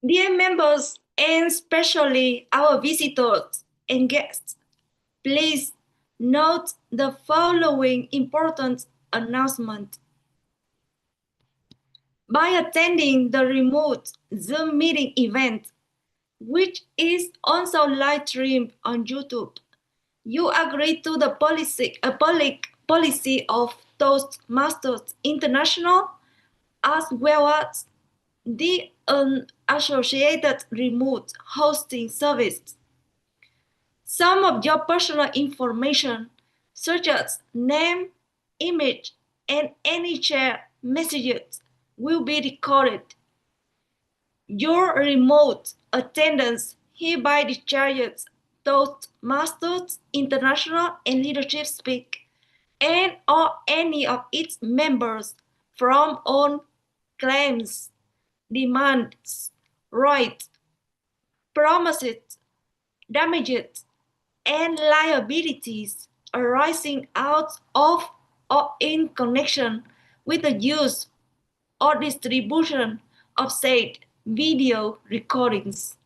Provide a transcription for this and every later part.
Dear members, and especially our visitors and guests, please note the following important announcement. By attending the remote Zoom meeting event, which is also live streamed on YouTube, you agree to the public policy of Toastmasters International, as well as the associated remote hosting service. Some of your personal information, such as name, image, and any shared messages, will be recorded. Your remote attendance hereby discharges Toastmasters International and Leadership Speak and or any of its members from all claims, demands, rights, promises, damages, and liabilities arising out of or in connection with the use or distribution of said video recordings,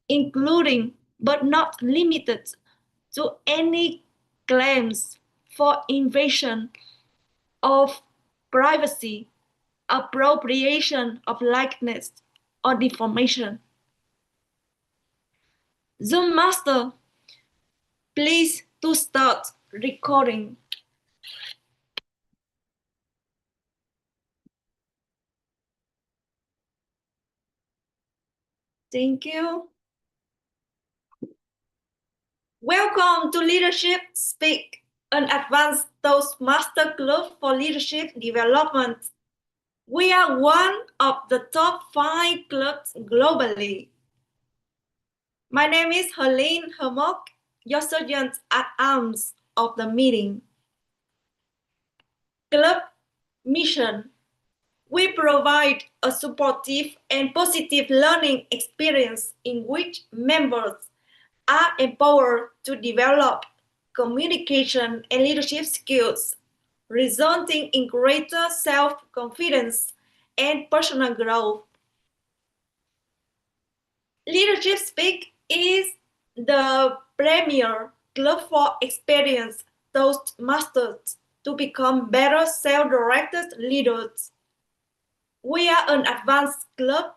including but not limited to any claims for invasion of privacy, appropriation of likeness, or defamation. Zoom Master, please to start recording. Thank you. Welcome to Leadership Speak, an advanced Toastmaster club for leadership development. We are one of the top 5 clubs globally. My name is Hmok, your sergeant at arms of the meeting. Club mission. We provide a supportive and positive learning experience in which members are empowered to develop communication and leadership skills, resulting in greater self-confidence and personal growth. Leadership Speak is the premier club for experienced Toastmasters to become better self-directed leaders. We are an advanced club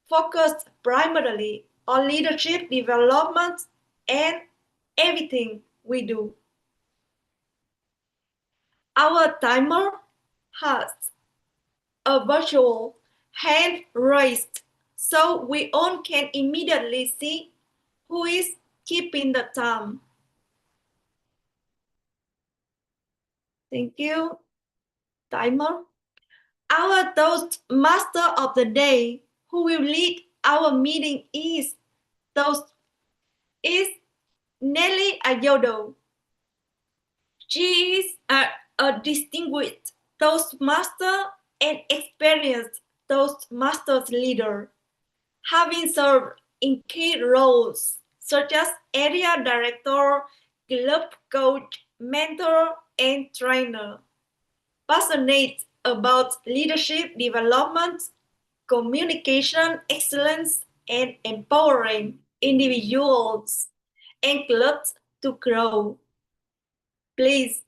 focused primarily on leadership development and everything we do. Our timer has a virtual hand raised so we all can immediately see who is keeping the time. Thank you. Timer. Our Toastmaster of the day who will lead our meeting is Nelly Ayodo. She is a distinguished Toastmaster and experienced Toastmasters leader, having served in key roles such as area director, club coach, mentor, and trainer. Passionate about leadership development, communication excellence, and empowering individuals and clubs to grow. Please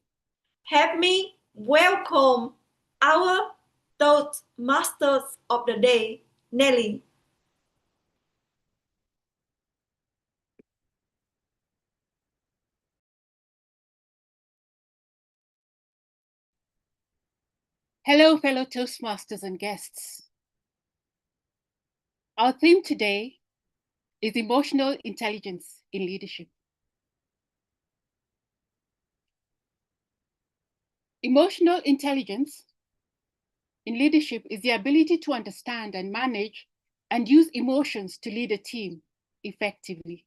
help me welcome our Toastmasters of the day, Nelly. Hello, fellow Toastmasters and guests. Our theme today is emotional intelligence in leadership. Emotional intelligence in leadership is the ability to understand and manage and use emotions to lead a team effectively.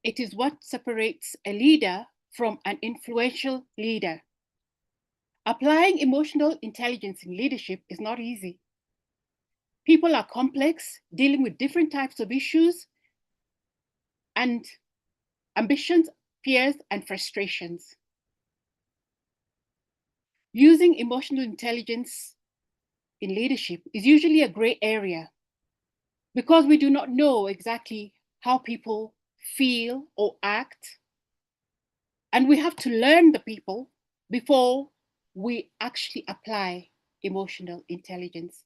It is what separates a leader from an influential leader. Applying emotional intelligence in leadership is not easy. People are complex, dealing with different types of issues and ambitions, fears, and frustrations. Using emotional intelligence in leadership is usually a gray area. because we do not know exactly how people feel or act. And we have to learn the people before we actually apply emotional intelligence.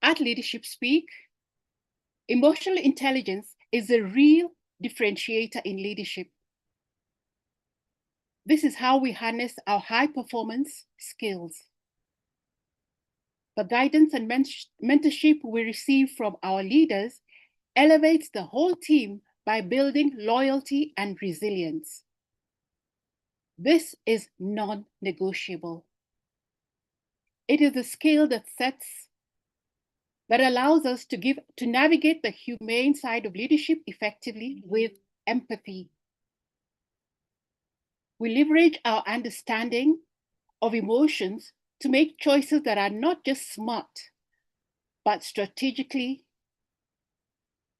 At Leadership Speak, emotional intelligence is a real differentiator in leadership. This is how we harness our high performance skills. The guidance and mentorship we receive from our leaders elevates the whole team by building loyalty and resilience. This is non-negotiable. It is a skill that allows us to navigate the humane side of leadership effectively with empathy. We leverage our understanding of emotions to make choices that are not just smart, but strategically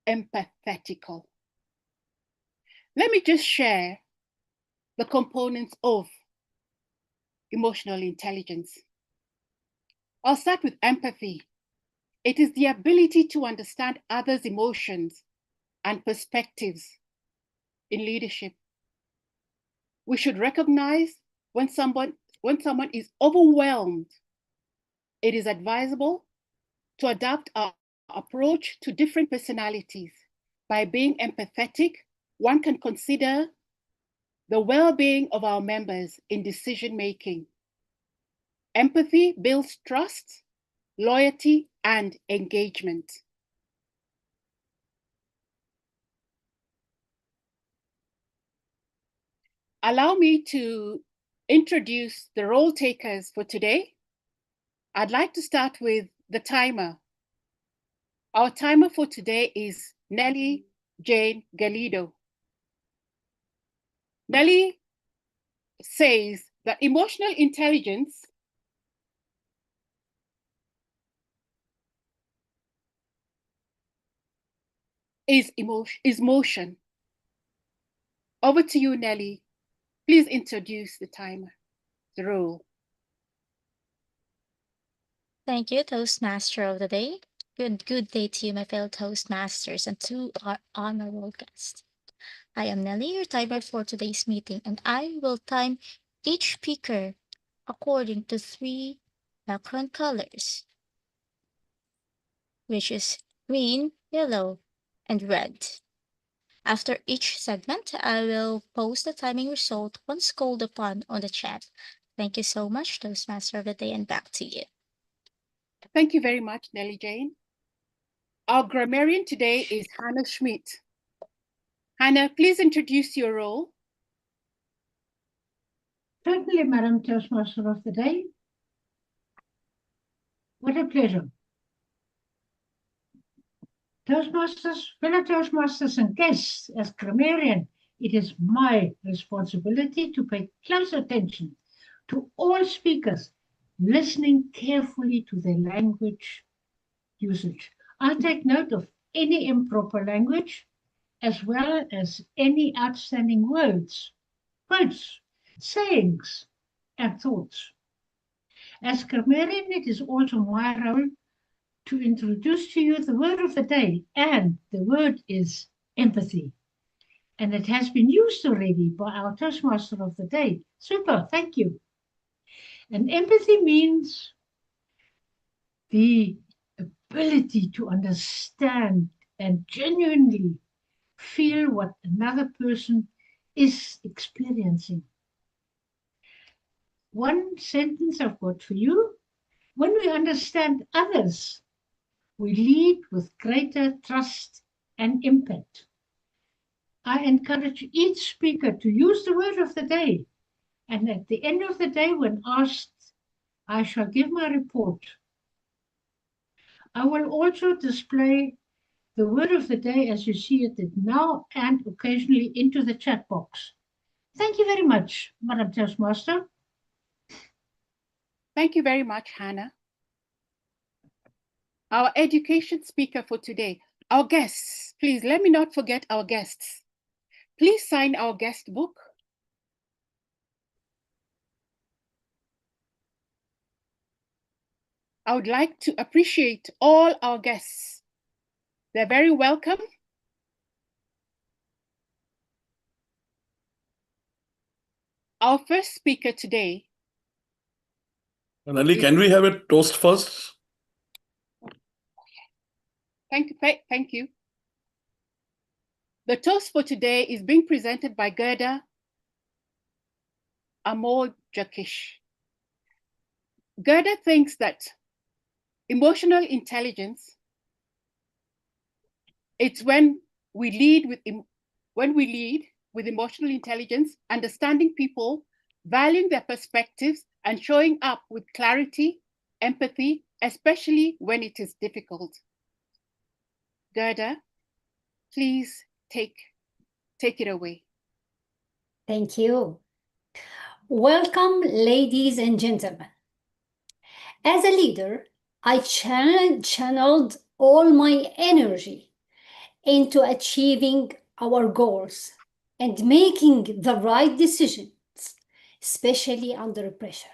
empathetical. Let me just share the components of emotional intelligence. I'll start with empathy. It is the ability to understand others' emotions and perspectives in leadership. We should recognize when someone is overwhelmed. It is advisable to adapt our approach to different personalities. By being empathetic, one can consider the well-being of our members in decision-making. Empathy builds trust, loyalty, and engagement. Allow me to introduce the role takers for today. I'd like to start with the timer. Our timer for today is Nellie Jane Galido. Nellie says that emotional intelligence is motion. Over to you, Nellie. Please introduce the timer, the role. Thank you, Toastmaster of the Day. Good day to you, my fellow Toastmasters, and to our honorable guest. I am Nelly, your timer for today's meeting, and I will time each speaker according to three background colors, which is green, yellow, and red. After each segment, I will post the timing result once called upon on the chat. Thank you so much, Toastmaster of the Day, and back to you. Thank you very much, Nellie Jane. Our grammarian today is Hannah Schmidt. Hannah, please introduce your role. Certainly, Madam Toastmaster of the Day. What a pleasure. Toastmasters, fellow Toastmasters and guests, as grammarian, it is my responsibility to pay close attention to all speakers, listening carefully to their language usage. I take note of any improper language, as well as any outstanding words, quotes, sayings, and thoughts. As grammarian, it is also my role to introduce to you the word of the day, and the word is empathy. And it has been used already by our Toastmaster of the Day. Super, thank you. And empathy means the ability to understand and genuinely feel what another person is experiencing. One sentence I've got for you. When we understand others, we lead with greater trust and impact. I encourage each speaker to use the word of the day. And at the end of the day, when asked, I shall give my report. I will also display the word of the day as you see it now and occasionally into the chat box. Thank you very much, Madam Toastmaster. Thank you very much, Hannah. Our education speaker for today, our guests. Please let me not forget our guests. Please sign our guest book. I would like to appreciate all our guests. They're very welcome. Our first speaker today. Nelly, can we have a toast first? Thank you. The toast for today is being presented by Guerdah, Almojarkish. Guerdah thinks that emotional intelligence, it's when we lead with emotional intelligence, understanding people, valuing their perspectives, and showing up with clarity, empathy, especially when it is difficult. Guerdah, please take it away. Thank you. Welcome, ladies and gentlemen. As a leader, I channeled all my energy into achieving our goals and making the right decisions, especially under pressure.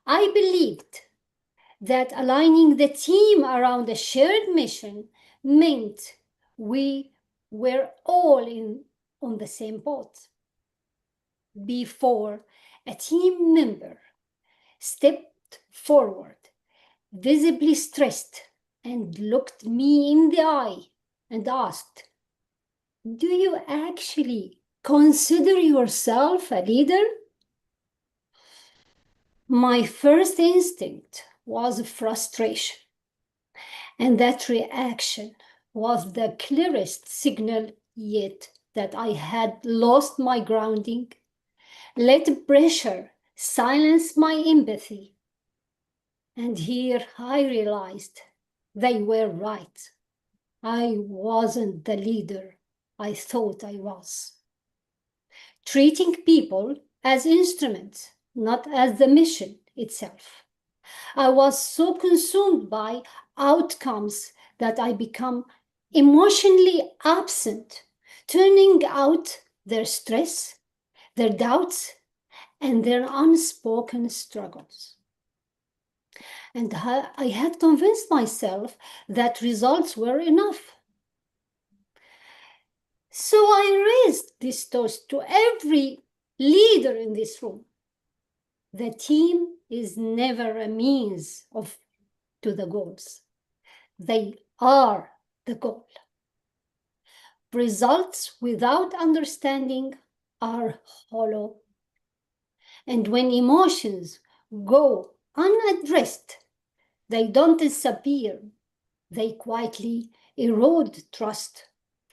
I believed that aligning the team around a shared mission meant we were all on the same boat. Before a team member stepped forward, visibly stressed, and looked me in the eye and asked, "Do you actually consider yourself a leader?" My first instinct was frustration, and that reaction was the clearest signal yet that I had lost my grounding, let pressure silence my empathy. And here I realized they were right. I wasn't the leader I thought I was. Treating people as instruments, not as the mission itself. I was so consumed by outcomes that I become emotionally absent, tuning out their stress, their doubts, and their unspoken struggles. And I had convinced myself that results were enough. So I raised this toast to every leader in this room. The team is never a means to the goals. They are the goal. Results without understanding are hollow. And when emotions go unaddressed, they don't disappear. They quietly erode trust,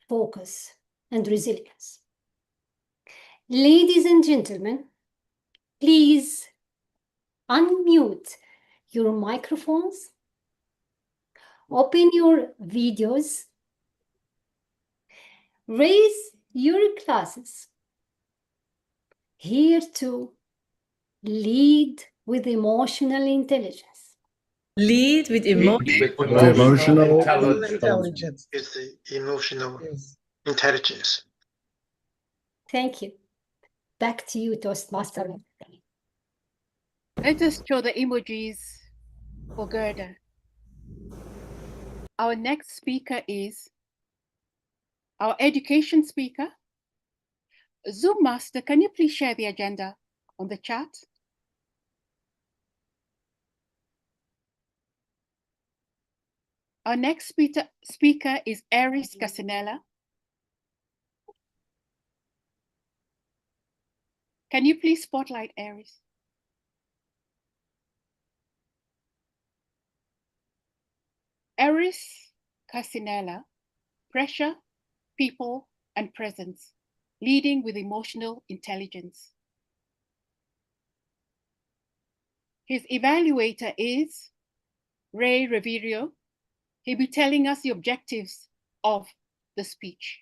focus, and resilience. Ladies and gentlemen, please unmute your microphones, open your videos, raise your glasses. Here to lead with emotional intelligence. Lead with Emotional intelligence. It's the emotional intelligence. Thank you. Back to you, Toastmaster. Let us show the emojis for Guerdah. Our next speaker is our education speaker. Zoom Master, can you please share the agenda on the chat? Our next speaker is Cassinela. Can you please spotlight Aries? Cassinela, pressure, people, and presence, leading with emotional intelligence. His evaluator is Ray Reverio. He'll be telling us the objectives of the speech.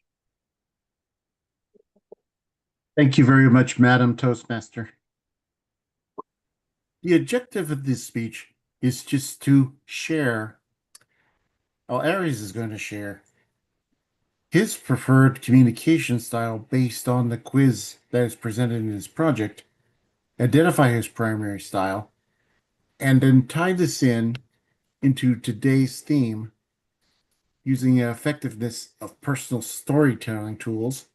Thank you very much, Madam Toastmaster. The objective of this speech is just to share, Aries is going to share his preferred communication style based on the quiz that is presented in his project, identify his primary style, and then tie this into today's theme using the effectiveness of personal storytelling tools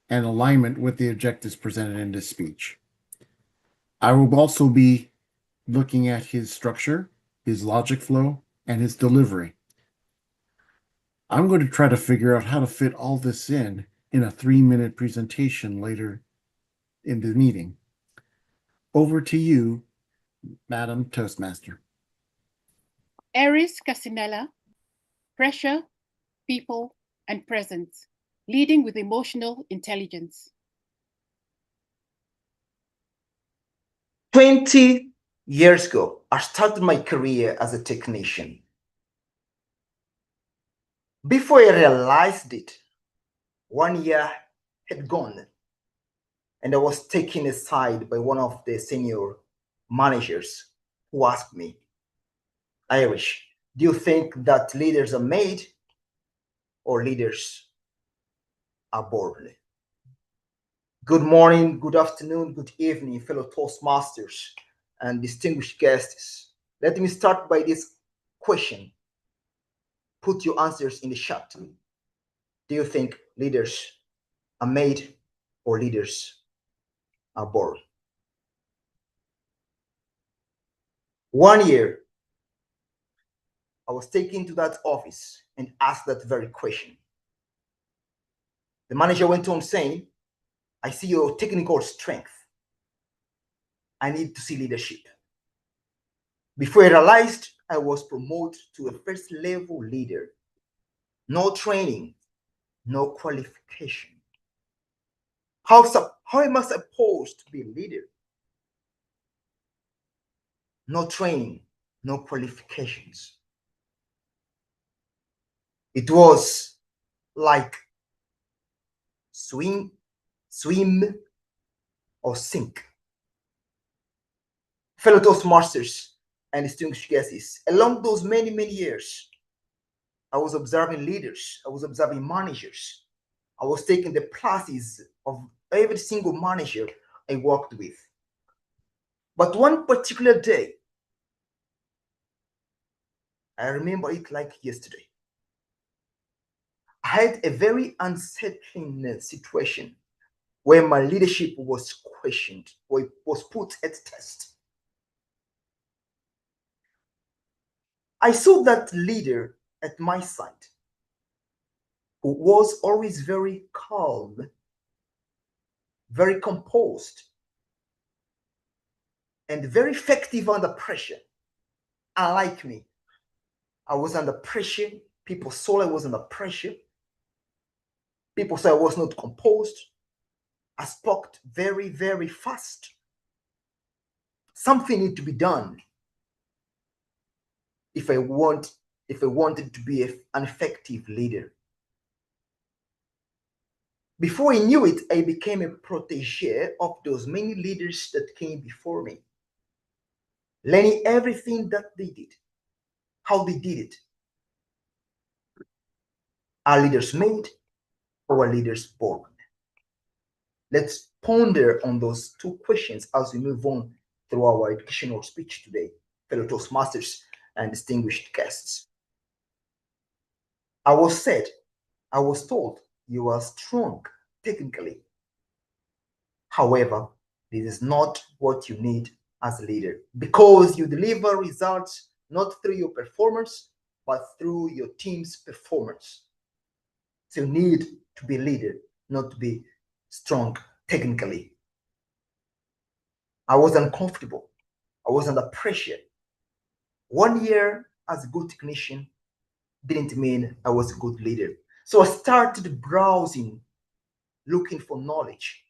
and alignment with the objectives presented in this speech. I will also be looking at his structure, his logic flow, and his delivery. I'm going to try to figure out how to fit all this in a 3-minute presentation later in the meeting. Over to you, Madam Toastmaster. Aries Cassinela, pressure, people, and presence, leading with emotional intelligence. 20 years ago, I started my career as a technician. Before I realized it, 1 year had gone, and I was taken aside by one of the senior managers who asked me, Irish, do you think that leaders are made or leaders are born? Good morning, good afternoon, good evening, fellow Toastmasters and distinguished guests. Let me start by this question. Put your answers in the chat. Do you think leaders are made or leaders are born? 1 year, I was taken to that office and asked that very question. The manager went on saying, I see your technical strength. I need to see leadership. Before I realized, I was promoted to a first level leader. No training, no qualification. How am I supposed to be a leader? No training, no qualifications. It was like swim or sink. Fellow Toastmasters and distinguished guests, along those many years, I was observing leaders, I was observing managers, I was taking the classes of every single manager I worked with. But one particular day, I remember it like yesterday, I had a very unsettling situation where my leadership was questioned, or it was put at test. I saw that leader at my side who was always very calm, very composed, and very effective under pressure. Unlike me, I was under pressure. People saw I was under pressure. People saw I was not composed. I spoke very fast. Something needed to be done if I wanted to be an effective leader. Before I knew it, I became a protege of those many leaders that came before me, learning everything that they did, how they did it. Are leaders made or are leaders born? Let's ponder on those two questions as we move on through our educational speech today, fellow Toastmasters and distinguished guests. I was told you are strong technically. However, this is not what you need as a leader, because you deliver results not through your performance, but through your team's performance. So you need to be a leader, not to be strong technically. I was uncomfortable. I was under pressure. 1 year as a good technician didn't mean I was a good leader. So I started browsing, looking for knowledge.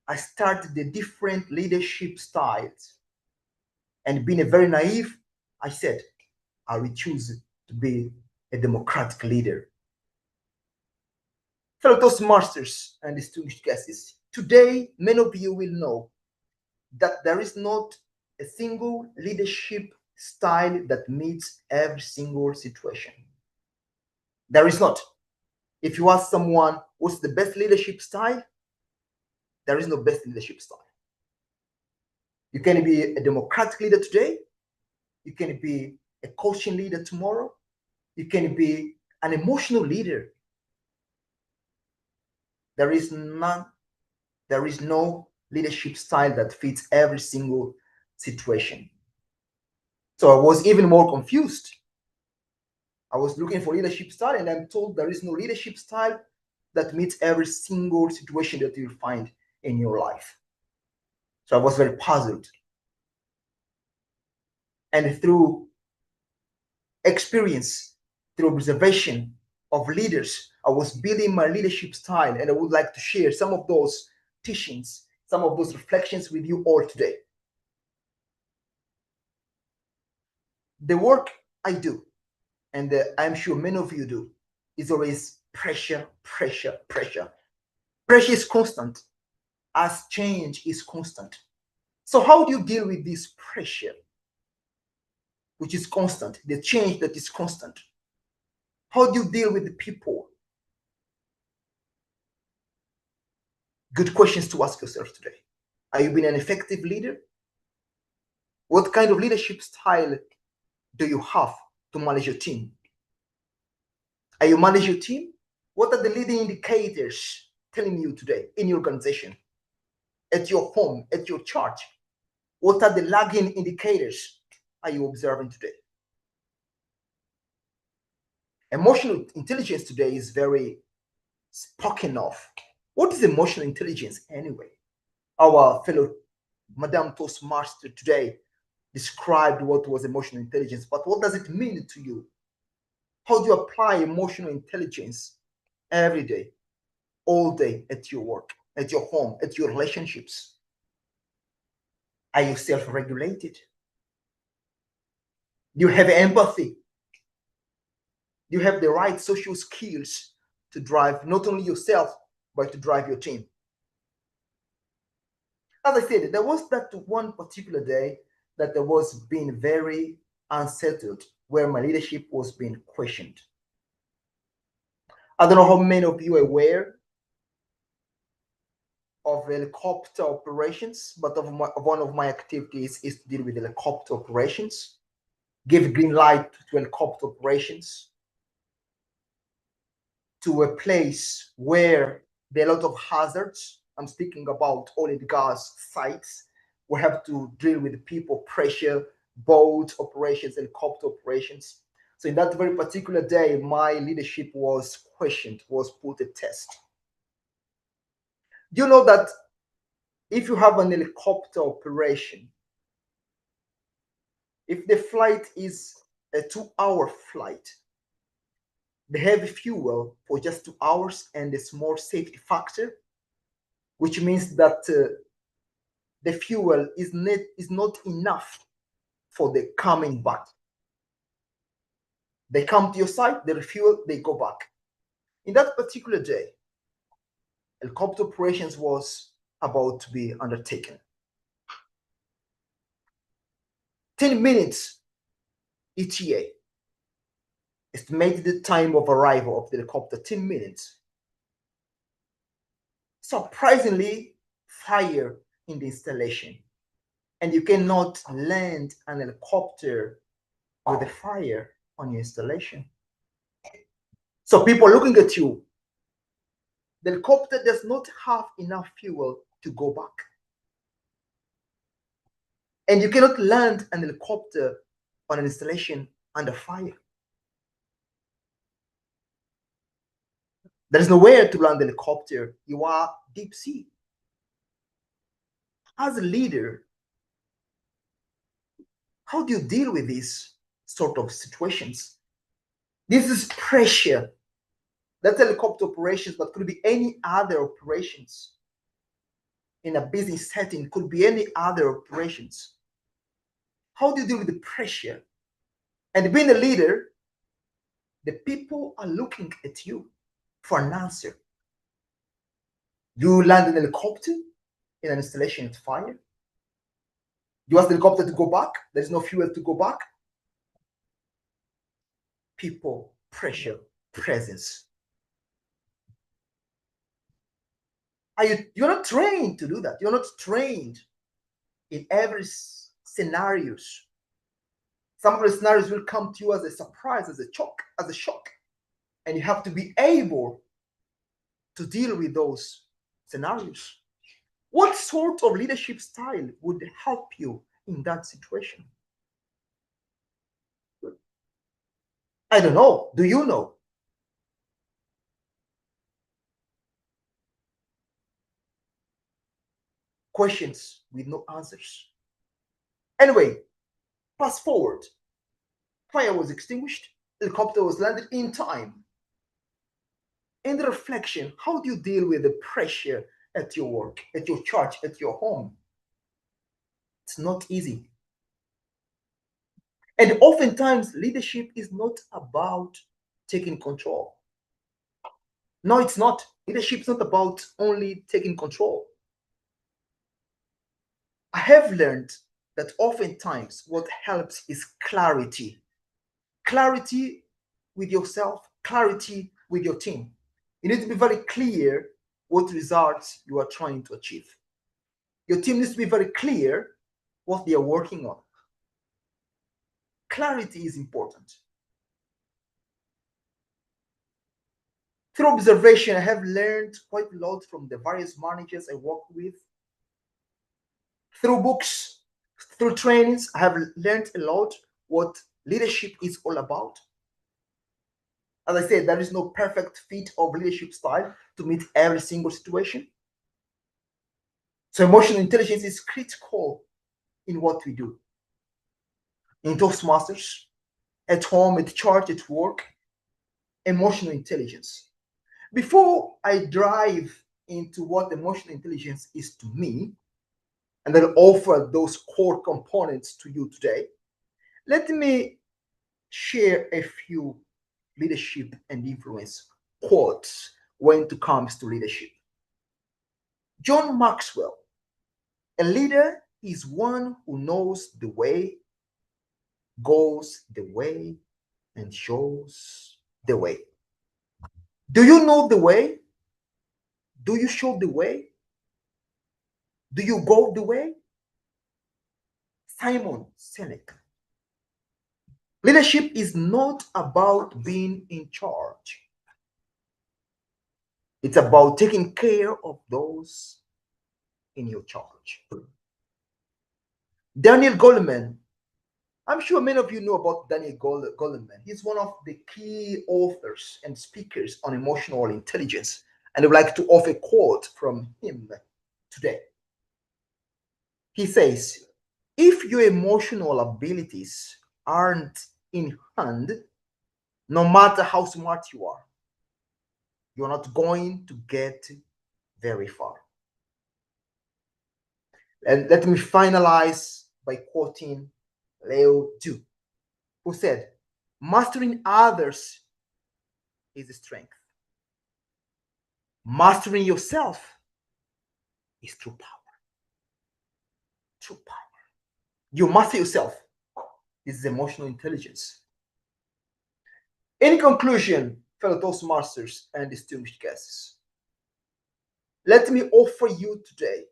I started the different leadership styles. And being a very naive, I said, I will choose to be a democratic leader. Fellow Toastmasters and distinguished guests, today many of you will know that there is not a single leadership style that meets every single situation. There is not. If you ask someone what's the best leadership style, there is no best leadership style. You can be a democratic leader today, You can be a coaching leader tomorrow. You can be an emotional leader. There is no leadership style that fits every single situation. So I was even more confused. I was looking for leadership style, and I'm told there is no leadership style that meets every single situation that you'll find in your life. So I was very puzzled. And through experience, through observation of leaders, I was building my leadership style, and I would like to share some of those teachings, some of those reflections with you all today. The work I do, and I'm sure many of you do, is always pressure, pressure, pressure. Pressure is constant, as change is constant. So how do you deal with this pressure, which is constant, the change that is constant? How do you deal with the people? Good questions to ask yourself today. Are you being an effective leader? What kind of leadership style do you have to manage your team? Are you managing your team? What are the leading indicators telling you today in your organization, at your home, at your church? What are the lagging indicators are you observing today? Emotional intelligence today is very spoken of. What is emotional intelligence anyway? Our fellow Madame Toastmaster today described what was emotional intelligence, but what does it mean to you? How do you apply emotional intelligence every day, all day, at your work, at your home, at your relationships? Are you self-regulated? Do you have empathy? Do you have the right social skills to drive not only yourself, but to drive your team? As I said, there was that one particular day that I was being very unsettled, where my leadership was being questioned. I don't know how many of you are aware of helicopter operations, but one of my activities is to deal with helicopter operations, give green light to helicopter operations, to a place where there are a lot of hazards. I'm speaking about oil and gas sites. We have to deal with people, pressure, boat operations, helicopter operations. So in that very particular day, my leadership was questioned, was put to test. Do you know that if you have an helicopter operation, if the flight is a 2-hour flight, they have fuel for just 2 hours and a small safety factor, which means that the fuel is not enough for the coming back. They come to your site, they refuel, they go back. In that particular day, helicopter operations was about to be undertaken. 10 minutes ETA. Estimated time of arrival of the helicopter, 10 minutes. Surprisingly, fire in the installation. And you cannot land an helicopter with a fire on your installation. So people are looking at you. The helicopter does not have enough fuel to go back. And you cannot land an helicopter on an installation under fire. There is nowhere to land the helicopter. You are deep sea. As a leader, how do you deal with these sort of situations? This is pressure. That's helicopter operations, but could be any other operations. In a business setting, could be any other operations. How do you deal with the pressure? And being a leader, the people are looking at you for an answer. Do you land an helicopter in an installation with fire? Do you ask the helicopter to go back? There's no fuel to go back. People, pressure, presence. You're not trained to do that. You're not trained in every scenarios Some of the scenarios will come to you as a surprise, as a shock, and you have to be able to deal with those scenarios. What sort of leadership style would help you in that situation? I don't know. Do you know? Questions with no answers. Anyway, fast forward. Fire was extinguished. Helicopter was landed in time. In the reflection, how do you deal with the pressure at your work, at your church, at your home? It's not easy. And oftentimes, leadership is not about taking control. No, it's not. Leadership is not about only taking control. I have learned that oftentimes what helps is clarity. Clarity with yourself, clarity with your team. You need to be very clear what results you are trying to achieve. Your team needs to be very clear what they are working on. Clarity is important. Through observation, I have learned quite a lot from the various managers I work with. Through books, through trainings, I have learned a lot what leadership is all about. As I said, there is no perfect fit of leadership style to meet every single situation. So emotional intelligence is critical in what we do. In Toastmasters, at home, at church, at work, emotional intelligence. Before I dive into what emotional intelligence is to me, and then offer those core components to you today, let me share a few leadership and influence quotes when it comes to leadership. John Maxwell, a leader is one who knows the way, goes the way, and shows the way. Do you know the way? Do you show the way? Do you go the way? Simon Sinek. Leadership is not about being in charge. It's about taking care of those in your charge. Daniel Goleman. I'm sure many of you know about Daniel Goleman. He's one of the key authors and speakers on emotional intelligence. And I'd like to offer a quote from him today. He says, if your emotional abilities aren't in hand, no matter how smart you are, you're not going to get very far. And let me finalize by quoting Leo Du, who said, mastering others is a strength. Mastering yourself is true power. True power. You master yourself. This is emotional intelligence. In conclusion, fellow Toastmasters and distinguished guests, let me offer you today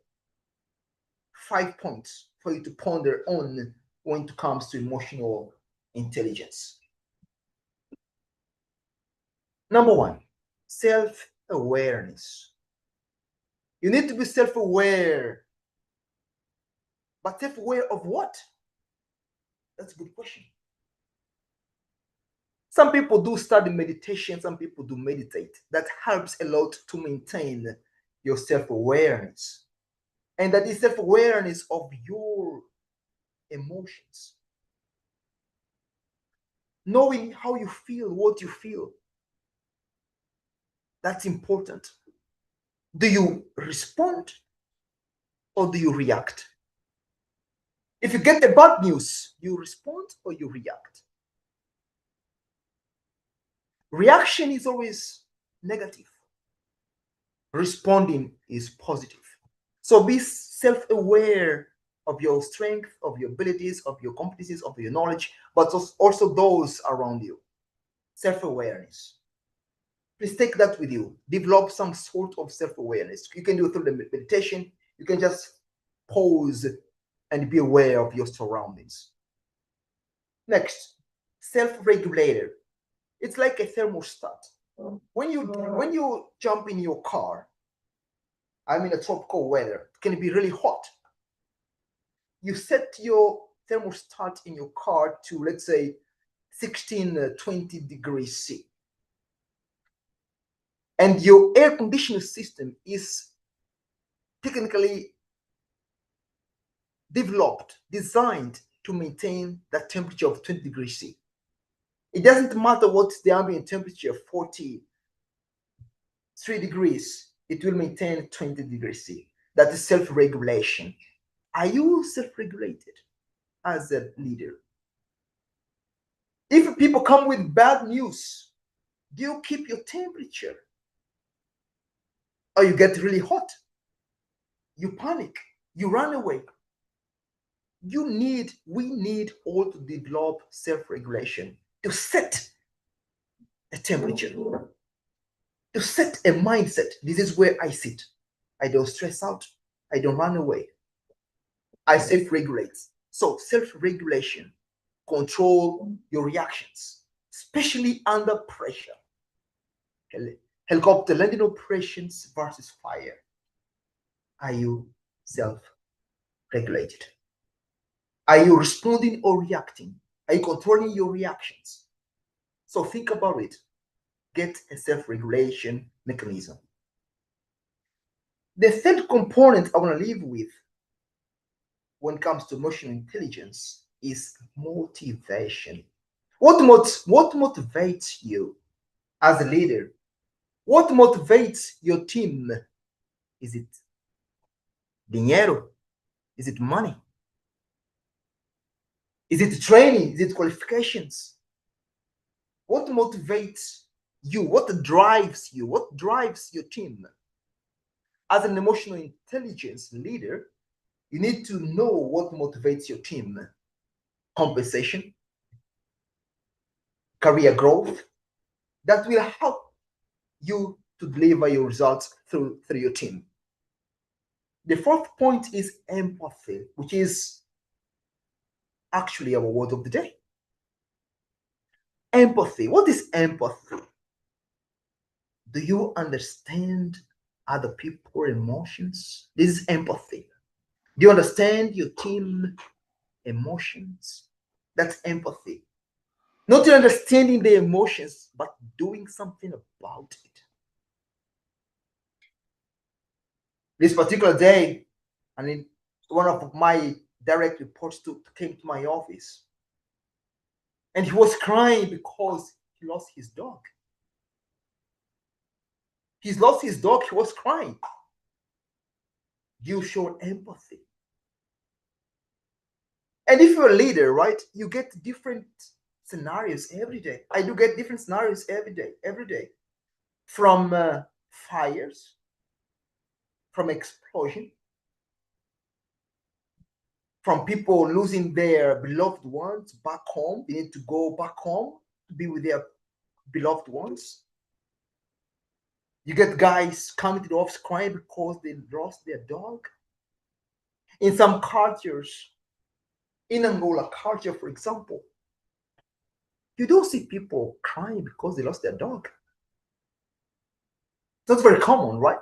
5 points for you to ponder on when it comes to emotional intelligence. Number 1, self-awareness. You need to be self-aware. But self-aware of what? That's a good question. Some people do study meditation, some people do meditate. That helps a lot to maintain your self-awareness. And that is self-awareness of your emotions. Knowing how you feel, what you feel. That's important. Do you respond or do you react? If you get the bad news, you respond or you react. Reaction is always negative. Responding is positive. So be self-aware of your strength, of your abilities, of your competencies, of your knowledge, but also those around you. Self-awareness. Please take that with you. Develop some sort of self-awareness. You can do it through the meditation. You can just pause and be aware of your surroundings. Next, self-regulator. It's like a thermostat. When you jump in your car, I'm in a tropical weather, it can be really hot. You set your thermostat in your car to, let's say, 16, 20 degrees C. And your air conditioning system is technically developed, designed to maintain that temperature of 20 degrees C. It doesn't matter what's the ambient temperature, 43 degrees, it will maintain 20 degrees C. That is self-regulation. Are you self-regulated as a leader? If people come with bad news, do you keep your temperature? Or you get really hot? You panic, you run away. We need all to develop self-regulation, to set a temperature, to set a mindset. This is where I sit. I don't stress out. I don't run away. I self-regulate. So self-regulation, control your reactions, especially under pressure. Helicopter landing operations versus fire. Are you self-regulated? Are you responding or reacting? Are you controlling your reactions? So think about it. Get a self-regulation mechanism. The third component I want to leave with when it comes to emotional intelligence is motivation. What motivates you as a leader? What motivates your team? Is it dinero? Is it money? Is it training? Is it qualifications? What motivates you? What drives you? What drives your team? As an emotional intelligence leader, you need to know what motivates your team. Compensation, career growth, that will help you to deliver your results through your team. The fourth point is empathy, which is actually our word of the day. Empathy. What is empathy? Do you understand other people's emotions? This is empathy. Do you understand your team emotions? That's empathy. Not understanding the emotions, but doing something about it. This particular day, one of my direct reports came to my office, and he was crying because he lost his dog. He's lost his dog, he was crying. You show empathy. And if you're a leader, right, you get different scenarios every day. I do get different scenarios every day. From fires, from explosion, from people losing their beloved ones back home. They need to go back home to be with their beloved ones. You get guys coming to the office crying because they lost their dog. In some cultures, in Angola culture, for example, you don't see people crying because they lost their dog. That's very common, right?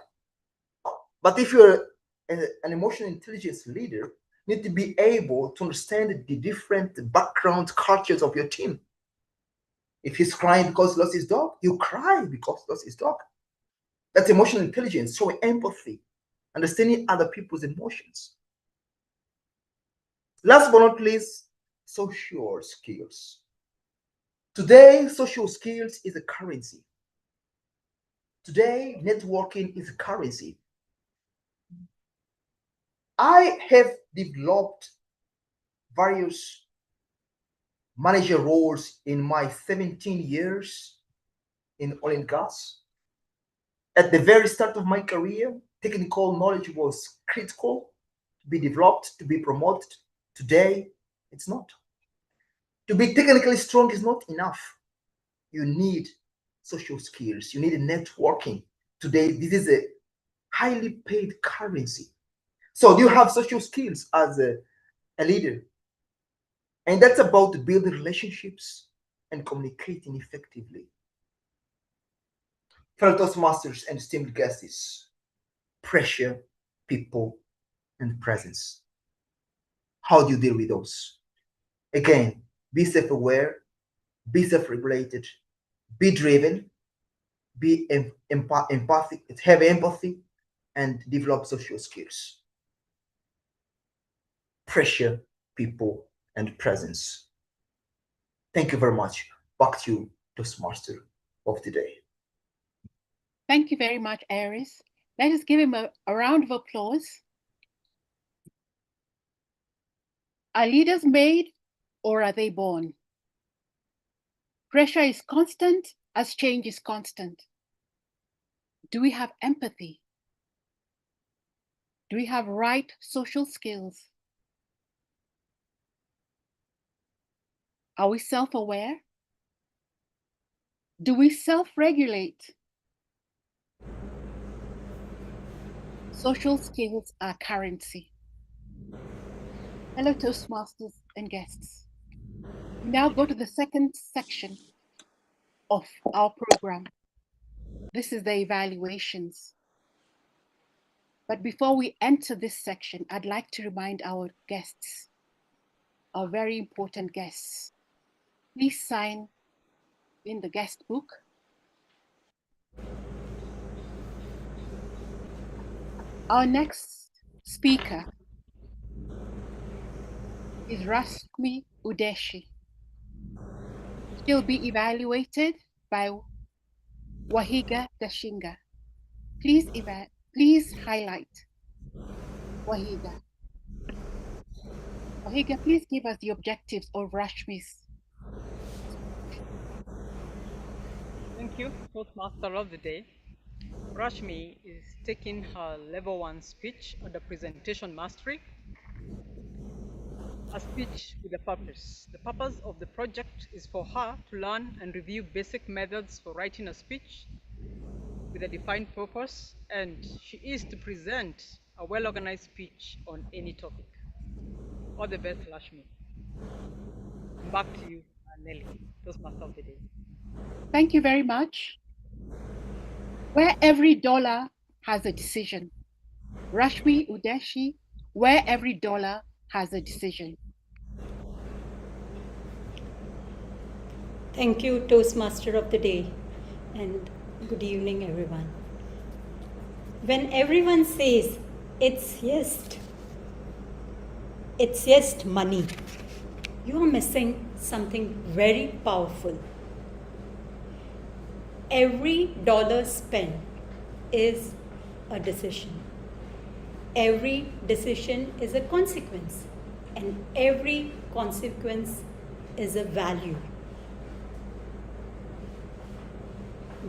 But if you're an emotional intelligence leader, you need to be able to understand the different background cultures of your team. If he's crying because he lost his dog, you cry because he lost his dog. That's emotional intelligence, showing empathy, understanding other people's emotions. Last but not least, social skills. Today, social skills is a currency. Today, networking is a currency. I have developed various manager roles in my 17 years in oil and gas. At the very start of my career, technical knowledge was critical to be developed, to be promoted. Today, it's not. To be technically strong is not enough. You need social skills. You need networking. Today, this is a highly paid currency. So do you have social skills as a leader? And that's about building relationships and communicating effectively. Fellow Toastmasters and esteemed guests, pressure, people, and presence. How do you deal with those? Again, be self-aware, be self-regulated, be driven, be empathic, have empathy, and develop social skills. Pressure, people, and presence. Thank you very much. Back to you, Toastmaster of the day. Thank you very much, Aries. Let us give him a round of applause. Are leaders made or are they born? Pressure is constant as change is constant. Do we have empathy? Do we have right social skills? Are we self-aware? Do we self-regulate? Social skills are currency. Hello, Toastmasters and guests. We now go to the second section of our program. This is the evaluations. But before we enter this section, I'd like to remind our guests, our very important guests, please sign in the guest book. Our next speaker is Rashmi Udeshi. She'll be evaluated by Wahiga Dashinga. Please highlight Wahiga. Wahiga, please give us the objectives of Rashmi's. Thank you, Toastmaster of the day. Rashmi is taking her level 1 speech on the presentation mastery. A speech with a purpose. The purpose of the project is for her to learn and review basic methods for writing a speech with a defined purpose, and she is to present a well-organized speech on any topic. All the best, Rashmi. Back to you, Nelly, Toastmaster of the day. Thank you very much. Where every dollar has a decision. Rashmi Udeshi, where every dollar has a decision. Thank you, Toastmaster of the day, and good evening, everyone. When everyone says it's just money, you are missing something very powerful. Every dollar spent is a decision. Every decision is a consequence, and every consequence is a value.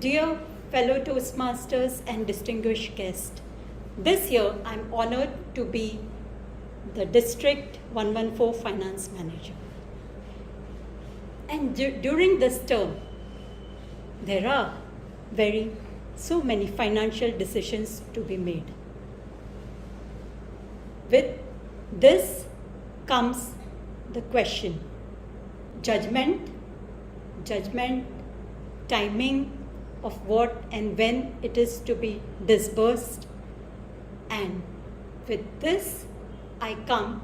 Dear fellow Toastmasters and distinguished guests, this year I'm honored to be the District 114 Finance Manager. And during this term, there are so many financial decisions to be made. With this comes the question, judgment, timing of what and when it is to be disbursed. And with this, I come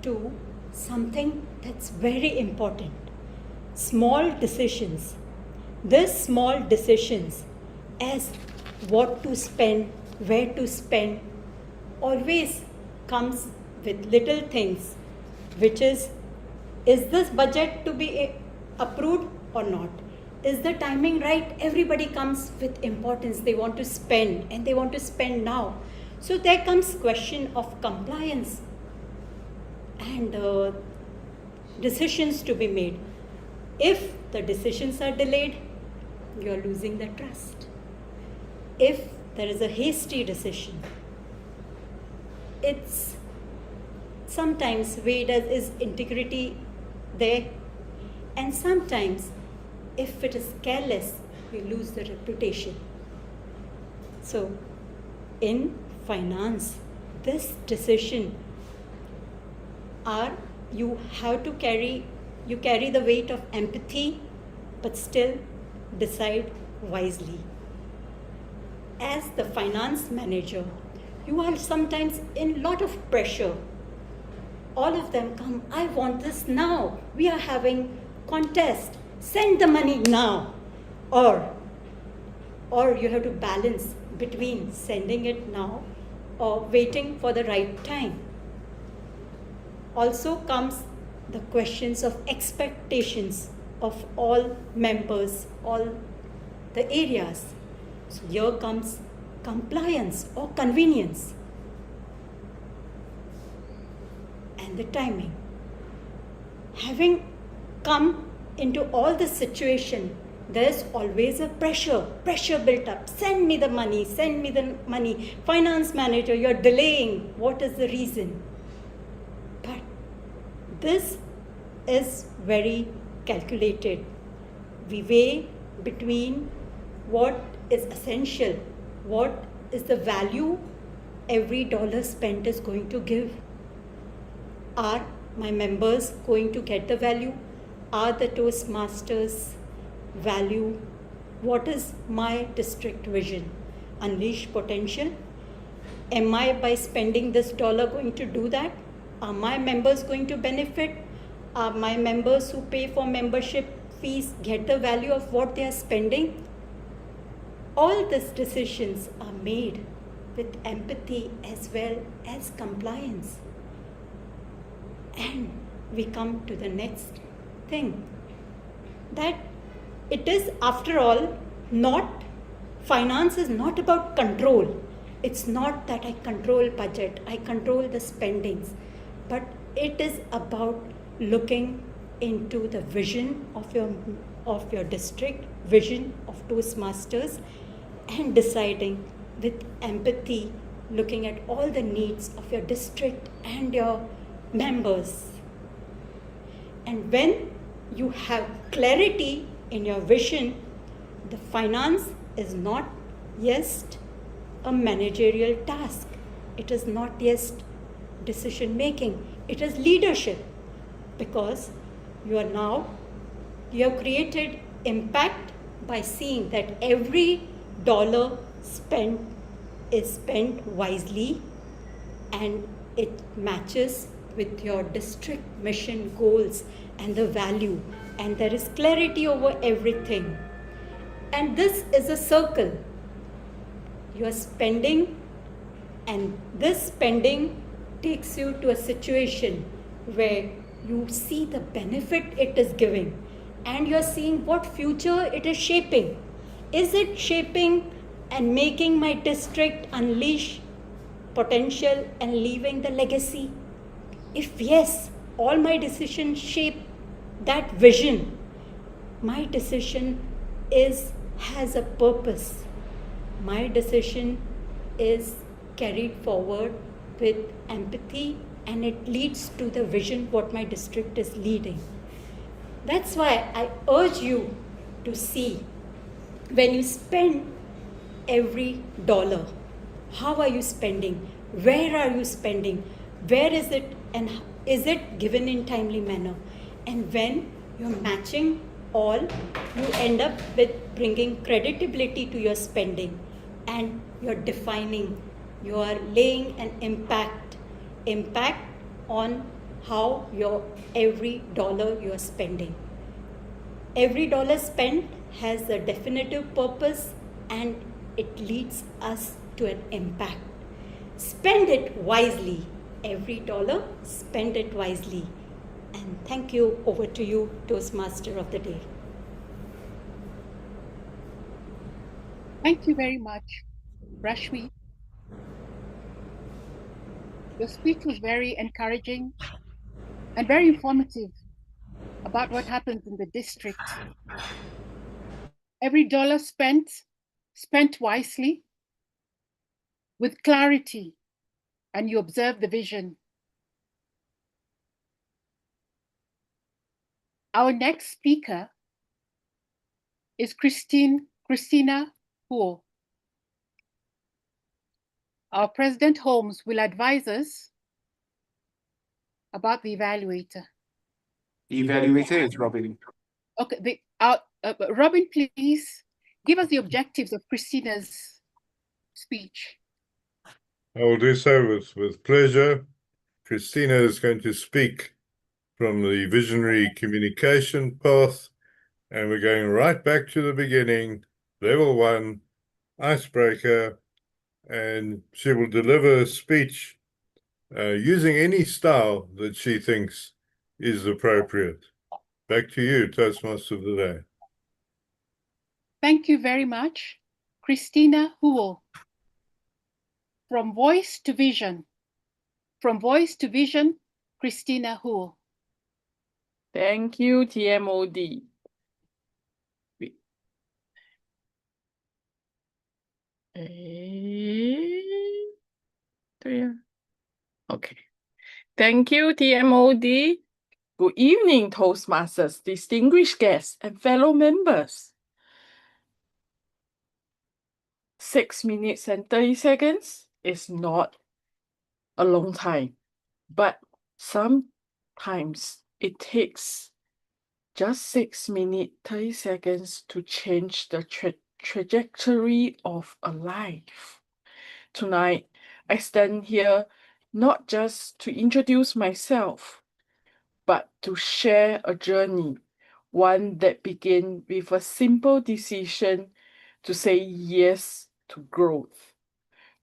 to something that's very important, small decisions. These small decisions as what to spend, where to spend, always comes with little things, which is this budget to be approved or not? Is the timing right? Everybody comes with importance. They want to spend and they want to spend now. So there comes question of compliance and decisions to be made. If the decisions are delayed, you are losing the trust. If there is a hasty decision, it's sometimes weighed as is integrity there, and sometimes if it is careless, we lose the reputation. So in finance, this decision are you carry the weight of empathy, but still decide wisely. As the finance manager, you are sometimes in lot of pressure. All of them come, I want this now. We are having contest. Send the money now. Or you have to balance between sending it now or waiting for the right time. Also comes the questions of expectations of all members, all the areas. So here comes compliance or convenience and the timing. Having come into all the situation, there's always a pressure built up. Send me the money. Finance manager, you're delaying. What is the reason? But this is very calculated. We weigh between what is essential, what is the value every dollar spent is going to give. Are my members going to get the value? Are the Toastmasters value? What is my district vision? Unleash potential. Am I, by spending this dollar, going to do that? Are my members going to benefit? Are my members who pay for membership fees get the value of what they are spending? All these decisions are made with empathy as well as compliance. And we come to the next thing, that it is, after all, not, finance is not about control. It's not that I control budget, I control the spendings, but it is about looking into the vision of your district, vision of Toastmasters, and deciding with empathy, looking at all the needs of your district and your members. And when you have clarity in your vision, the finance is not just a managerial task. It is not just decision making. It is leadership, because you have created impact by seeing that every dollar spent is spent wisely and it matches with your district mission goals and the value, and there is clarity over everything. And this is a circle. You are spending, and this spending takes you to a situation where you see the benefit it is giving, and you are seeing what future it is shaping. Is it shaping and making my district unleash potential and leaving the legacy? If yes, all my decisions shape that vision. My decision has a purpose. My decision is carried forward with empathy, and it leads to the vision what my district is leading. That's why I urge you to see, when you spend every dollar, how are you spending? Where are you spending? Where is it, and is it given in timely manner? And when you're matching all, you end up with bringing credibility to your spending, and you're defining, you are laying an impact on how your every dollar you're spending. Every dollar spent has a definitive purpose, and it leads us to an impact. Spend it wisely. Every dollar, spend it wisely. And thank you. Over to you, Toastmaster of the Day. Thank you very much, Rashmi. Your speech was very encouraging and very informative about what happens in the district. Every dollar spent wisely, with clarity, and you observe the vision. Our next speaker is Christina. Our President Holmes will advise us about the evaluator. The evaluator is Robin. Okay, Robin, please give us the objectives of Christina's speech. I will do so with pleasure. Christina is going to speak from the visionary communication path, and we're going right back to the beginning, level 1, icebreaker, and she will deliver a speech using any style that she thinks is appropriate. Back to you, Toastmaster of the Day. Thank you very much. Christina Huo. From voice to vision. From voice to vision, Christina Huo. Thank you, TMOD. Okay. Thank you, TMOD. Good evening, Toastmasters, distinguished guests, and fellow members. 6 minutes and 30 seconds is not a long time, but sometimes it takes just 6 minutes, 30 seconds to change the trajectory of a life. Tonight, I stand here not just to introduce myself, but to share a journey, one that began with a simple decision to say yes to growth.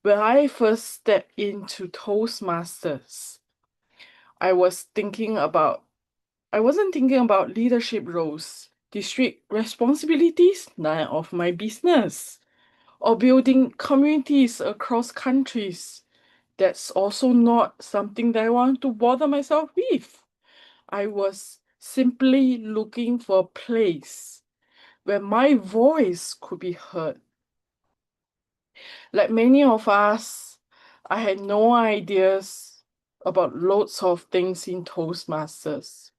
When I first stepped into Toastmasters, I wasn't thinking about leadership roles, district responsibilities, none of my business, or building communities across countries. That's also not something that I want to bother myself with. I was simply looking for a place where my voice could be heard. Like many of us, I had no ideas about loads of things in Toastmasters.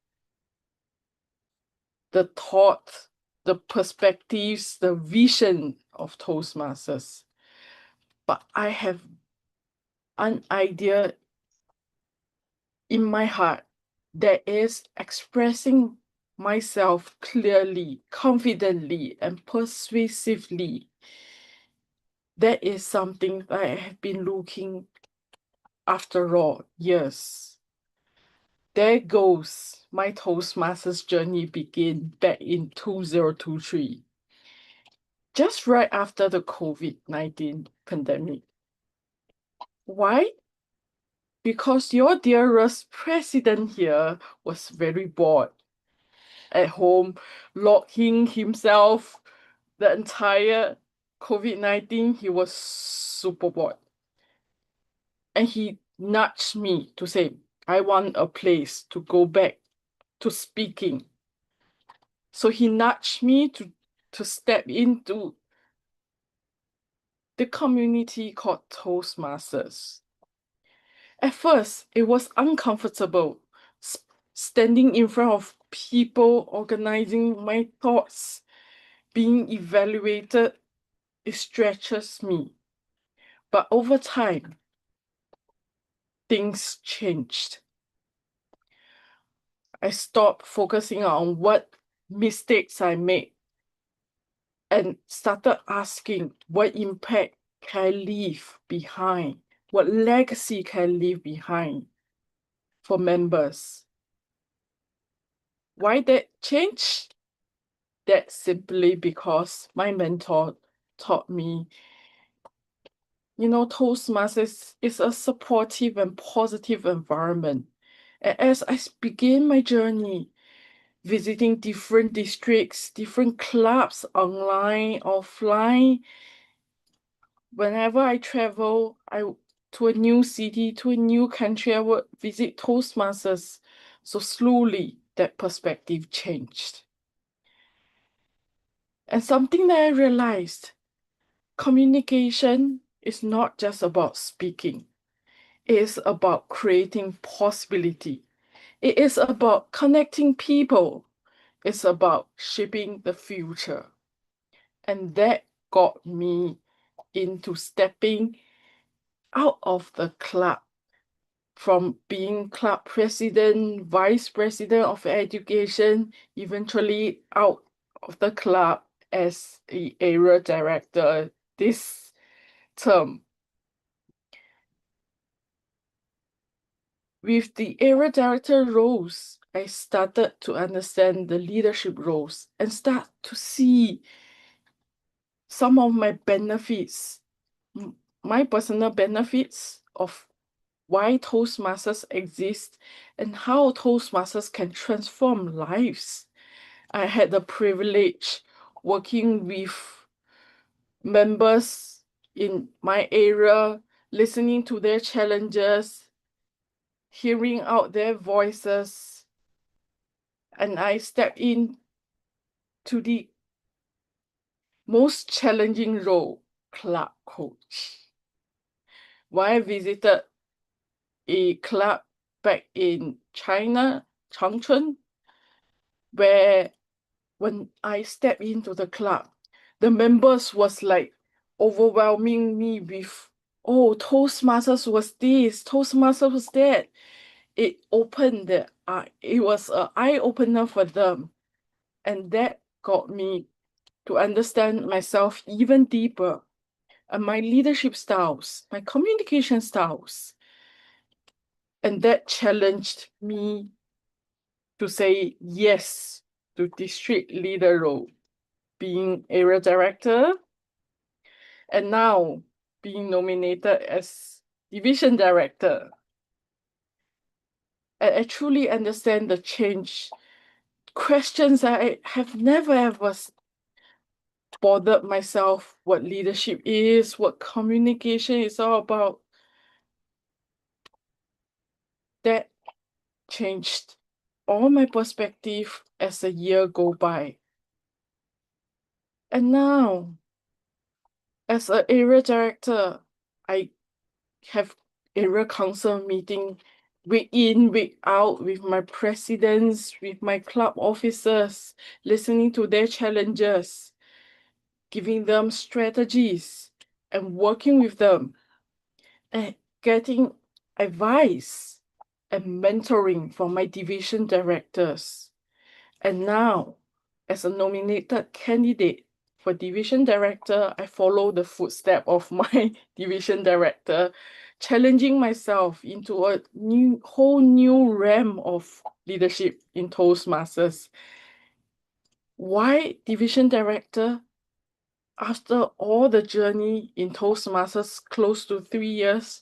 The thought, the perspectives, the vision of Toastmasters. But I have an idea in my heart that is expressing myself clearly, confidently, and persuasively. That is something that I have been looking after all years. There goes my Toastmasters journey begin back in 2023, just right after the COVID-19 pandemic. Why? Because your dearest president here was very bored at home, locking himself the entire COVID-19. He was super bored. And he nudged me to say, I want a place to go back to speaking. So he nudged me to step into the community called Toastmasters. At first, it was uncomfortable standing in front of people, organizing my thoughts, being evaluated. It stretches me. But over time, things changed. I stopped focusing on what mistakes I made and started asking what impact can I leave behind? What legacy can I leave behind for members? Why that change? That's simply because my mentor taught me, Toastmasters is a supportive and positive environment. And as I began my journey, visiting different districts, different clubs, online, offline, whenever I travel, to a new city, to a new country, I would visit Toastmasters. So slowly, that perspective changed. And something that I realized, communication is not just about speaking. It is about creating possibility. It is about connecting people. It's about shaping the future. And that got me into stepping out of the club from being club president, vice president of education, eventually out of the club as the area director this term. With the area director roles, I started to understand the leadership roles and start to see some of my benefits, my personal benefits of why Toastmasters exist and how Toastmasters can transform lives. I had the privilege working with members in my area, listening to their challenges, hearing out their voices, and I stepped in to the most challenging role, club coach. When I visited a club back in China, Changchun, where when I stepped into the club, the members was like overwhelming me with, oh, Toastmasters was this, Toastmasters was that. It opened the it was an eye-opener for them. And that got me to understand myself even deeper and my leadership styles, my communication styles. And that challenged me to say yes to district leader role, being area director, and now being nominated as division director. And I truly understand the change. Questions I have never ever bothered myself what leadership is, what communication is all about. That changed all my perspective as the year go by. And now, as an area director, I have area council meeting week in, week out with my presidents, with my club officers, listening to their challenges, giving them strategies, and working with them, and getting advice and mentoring from my division directors. And now, as a nominated candidate for division director, I follow the footsteps of my division director, challenging myself into a whole new realm of leadership in Toastmasters. Why division director? After all the journey in Toastmasters, close to 3 years,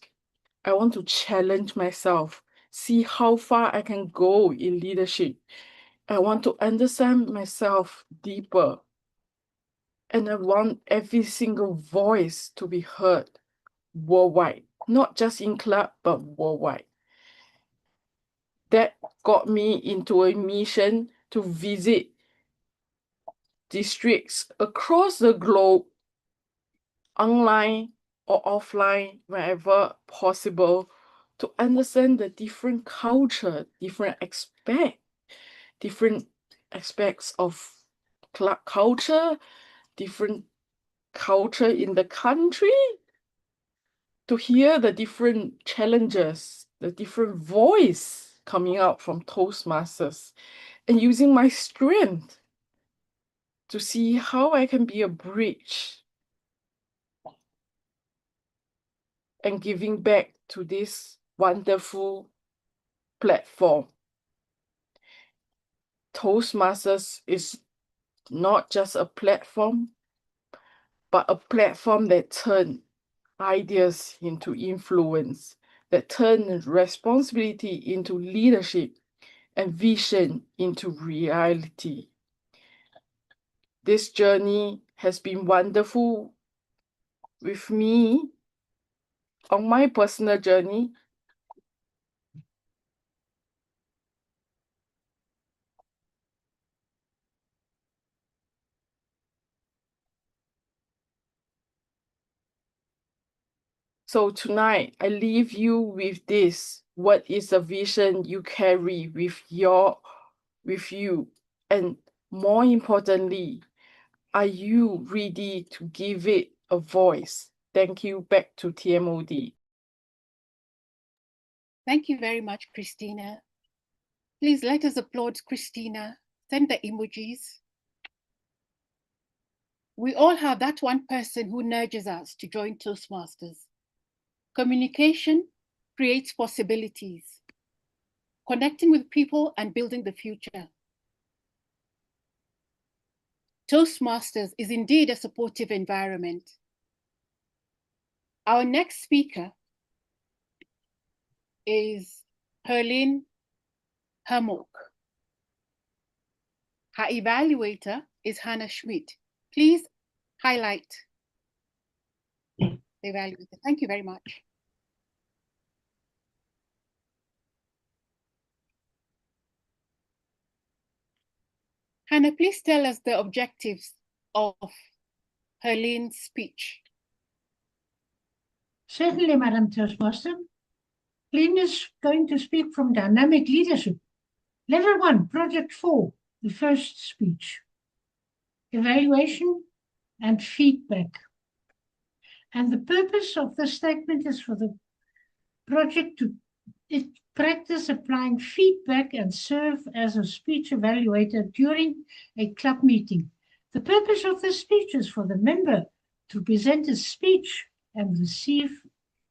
I want to challenge myself, see how far I can go in leadership. I want to understand myself deeper. And I want every single voice to be heard worldwide, not just in club, but worldwide. That got me into a mission to visit districts across the globe, online or offline, wherever possible, to understand the different culture, different aspects of club culture, different culture in the country, to hear the different challenges, the different voice coming out from Toastmasters, and using my strength to see how I can be a bridge and giving back to this wonderful platform. Toastmasters is not just a platform, but a platform that turns ideas into influence, that turns responsibility into leadership and vision into reality. This journey has been wonderful with me on my personal journey. So tonight, I leave you with this. What is a vision you carry with you? And more importantly, are you ready to give it a voice? Thank you. Back to TMOD. Thank you very much, Christina. Please let us applaud Christina. Send the emojis. We all have that one person who nudges us to join Toastmasters. Communication creates possibilities, connecting with people and building the future. Toastmasters is indeed a supportive environment. Our next speaker is Hmok. Her evaluator is Hannah Schmidt. Please highlight the evaluator. Thank you very much. Hannah, please tell us the objectives of Helene's speech. Certainly, Madam Toastmaster. Helene is going to speak from Dynamic Leadership. Level 1, Project 4, the first speech. Evaluation and feedback. And the purpose of the statement is for the project to practice applying feedback and serve as a speech evaluator during a club meeting. The purpose of the speech is for the member to present a speech and receive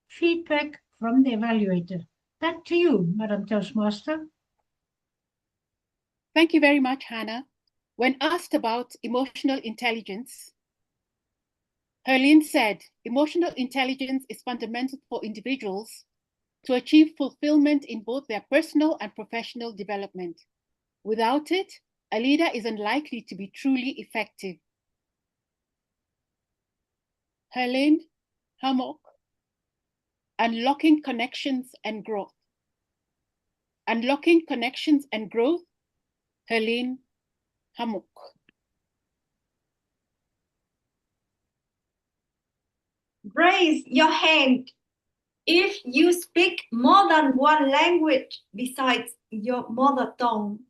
feedback from the evaluator. Back to you, Madam Toastmaster. Thank you very much, Hannah. When asked about emotional intelligence, Helene said, emotional intelligence is fundamental for individuals to achieve fulfillment in both their personal and professional development. Without it, a leader is unlikely to be truly effective. Hmok, unlocking connections and growth. Unlocking connections and growth, Hmok. Raise your hand if you speak more than one language besides your mother tongue.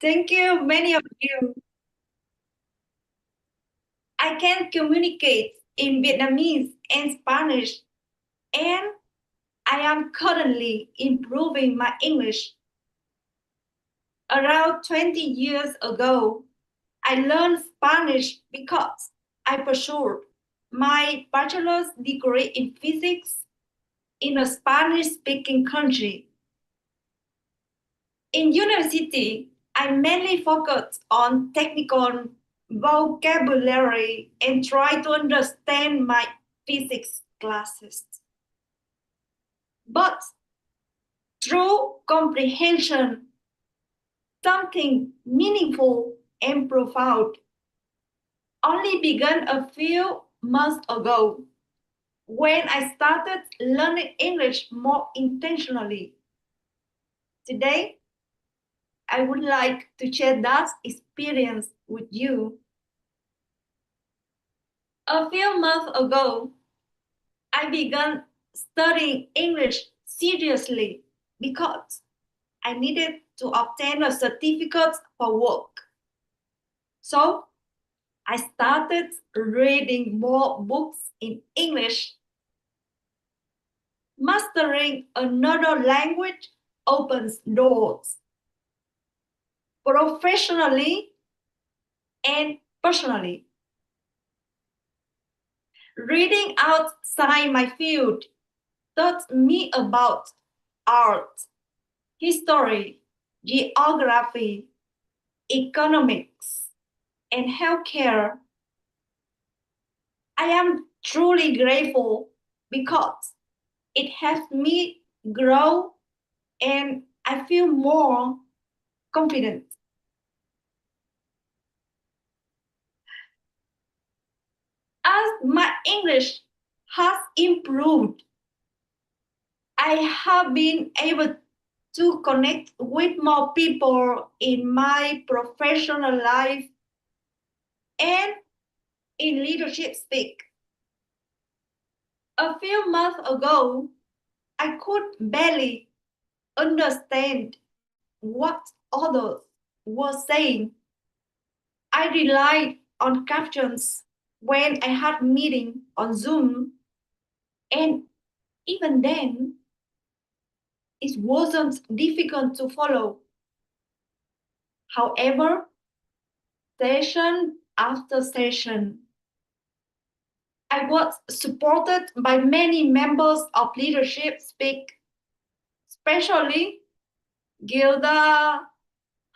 Thank you, many of you. I can communicate in Vietnamese and Spanish, and I am currently improving my English. Around 20 years ago, I learned Spanish because I pursued my bachelor's degree in physics in a Spanish-speaking country. In university, I mainly focused on technical vocabulary and tried to understand my physics classes. But through comprehension, something meaningful and profound only began a few months ago when I started learning English more intentionally. Today, I would like to share that experience with you. A few months ago, I began studying English seriously because I needed to obtain a certificate for work. So I started reading more books in English. Mastering another language opens doors, professionally and personally. Reading outside my field taught me about art, history, geography, economics, and healthcare. I am truly grateful because it helped me grow and I feel more confident. As my English has improved, I have been able to connect with more people in my professional life and in leadership speak. A few months ago, I could barely understand what others were saying. I relied on captions when I had meeting on Zoom, and even then, it wasn't difficult to follow. However, session after session, I was supported by many members of leadership speak, especially Gilda,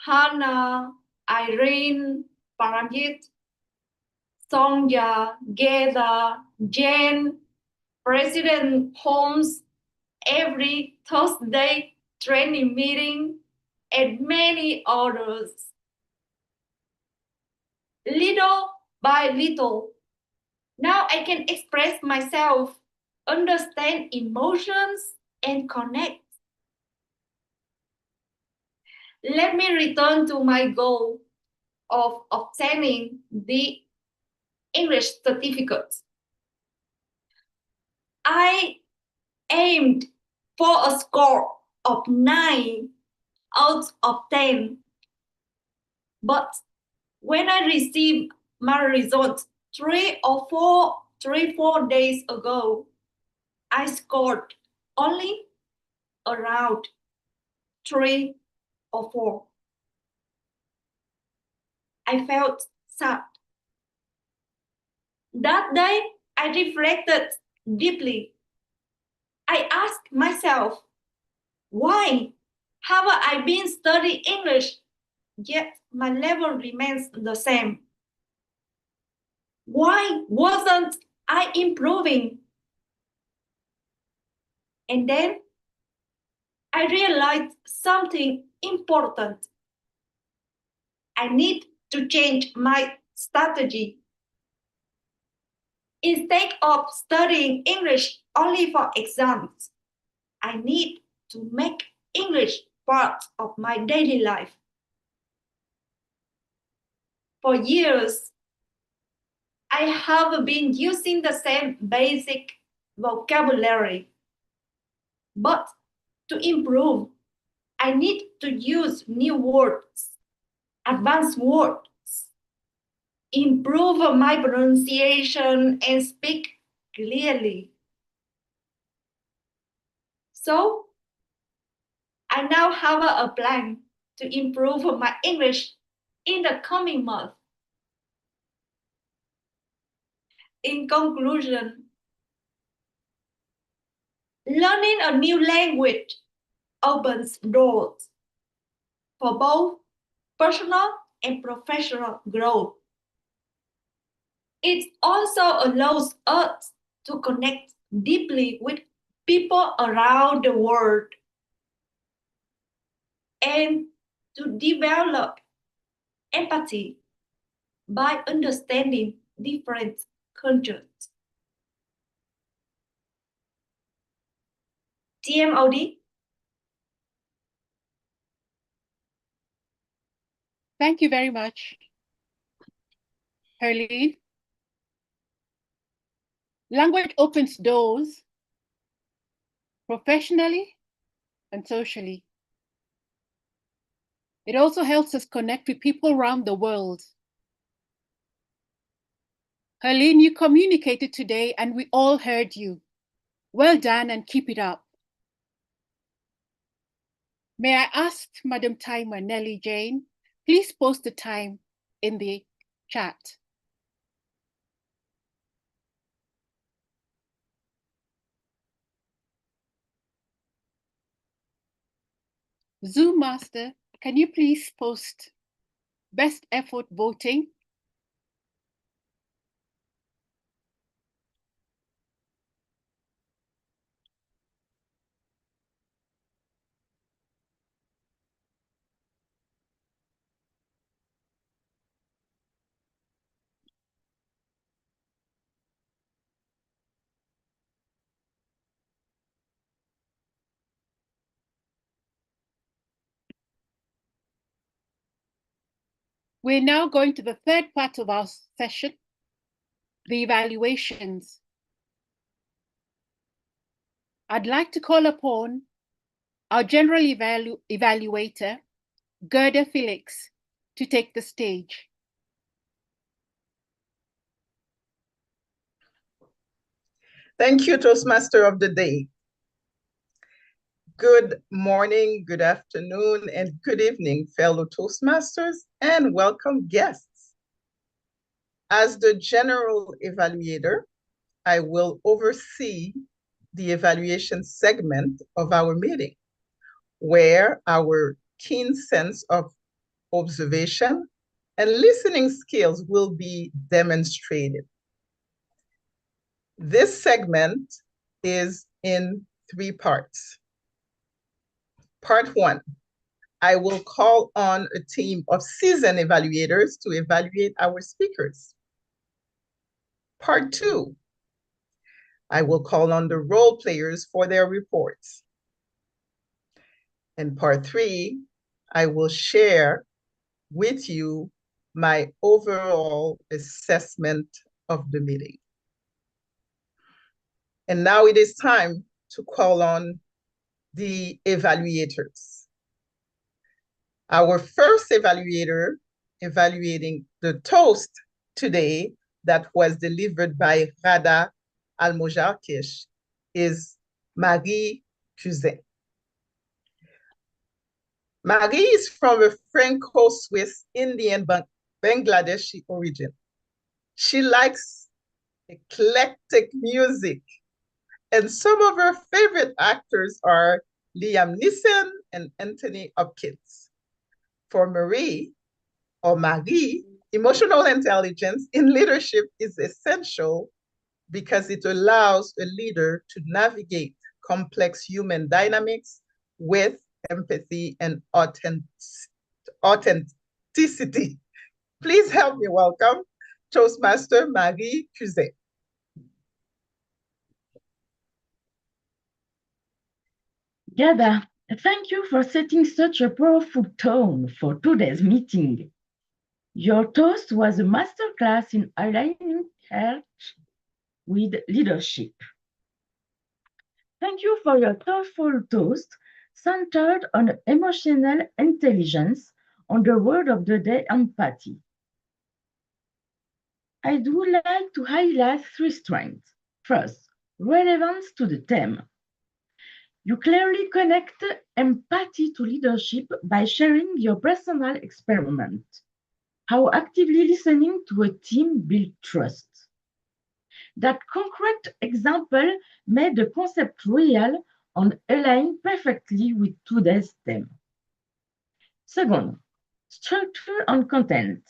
Hannah, Irene, Paramjit, Sonja, Ghada, Jen, President Holmes, every Thursday training meeting, and many others. Little by little, now I can express myself, understand emotions, and connect. Let me return to my goal of obtaining the English certificate. I aimed for a score of 9 out of 10. But when I received my results 4 days ago, I scored only around 3 or 4. I felt sad. That day, I reflected deeply. I asked myself, why have I been studying English, yet my level remains the same? Why wasn't I improving? And then I realized something important. I need to change my strategy. Instead of studying English only for exams, I need to make English part of my daily life. For years, I have been using the same basic vocabulary. But to improve, I need to use new words, advanced words, improve my pronunciation, and speak clearly. So, I now have a plan to improve my English in the coming month. In conclusion, learning a new language opens doors for both personal and professional growth. It also allows us to connect deeply with people around the world and to develop empathy by understanding different cultures. TMOD. Thank you very much, Herline. Language opens doors professionally and socially. It also helps us connect with people around the world. Herline, you communicated today and we all heard you. Well done and keep it up. May I ask Madam Timer, Nellie Jane, please post the time in the chat. Zoom Master, can you please post best effort voting? We're now going to the third part of our session, the evaluations. I'd like to call upon our general evaluator, Felix, to take the stage. Thank you, Toastmaster of the Day. Good morning, good afternoon, and good evening, fellow Toastmasters, and welcome guests. As the General Evaluator, I will oversee the evaluation segment of our meeting, where our keen sense of observation and listening skills will be demonstrated. This segment is in 3 parts. Part 1, I will call on a team of seasoned evaluators to evaluate our speakers. Part 2, I will call on the role players for their reports. And part 3, I will share with you my overall assessment of the meeting. And now it is time to call on the evaluators. Our first evaluator evaluating the toast today that was delivered by Ghada Almojarkish is Marie Cusin. Marie is from a Franco-Swiss Indian Bangladeshi origin. She likes eclectic music, and some of her favorite actors are Liam Neeson and Anthony Hopkins. For Marie, or Marie, emotional intelligence in leadership is essential because it allows a leader to navigate complex human dynamics with empathy and authenticity. Please help me welcome Toastmaster Marie Cusin. Ghada, thank you for setting such a powerful tone for today's meeting. Your toast was a masterclass in aligning heart with leadership. Thank you for your thoughtful toast centered on emotional intelligence on the word of the day, empathy. I would like to highlight 3 strengths. First, relevance to the theme. You clearly connect empathy to leadership by sharing your personal experiment, how actively listening to a team builds trust. That concrete example made the concept real and aligned perfectly with today's theme. Second, structure and content.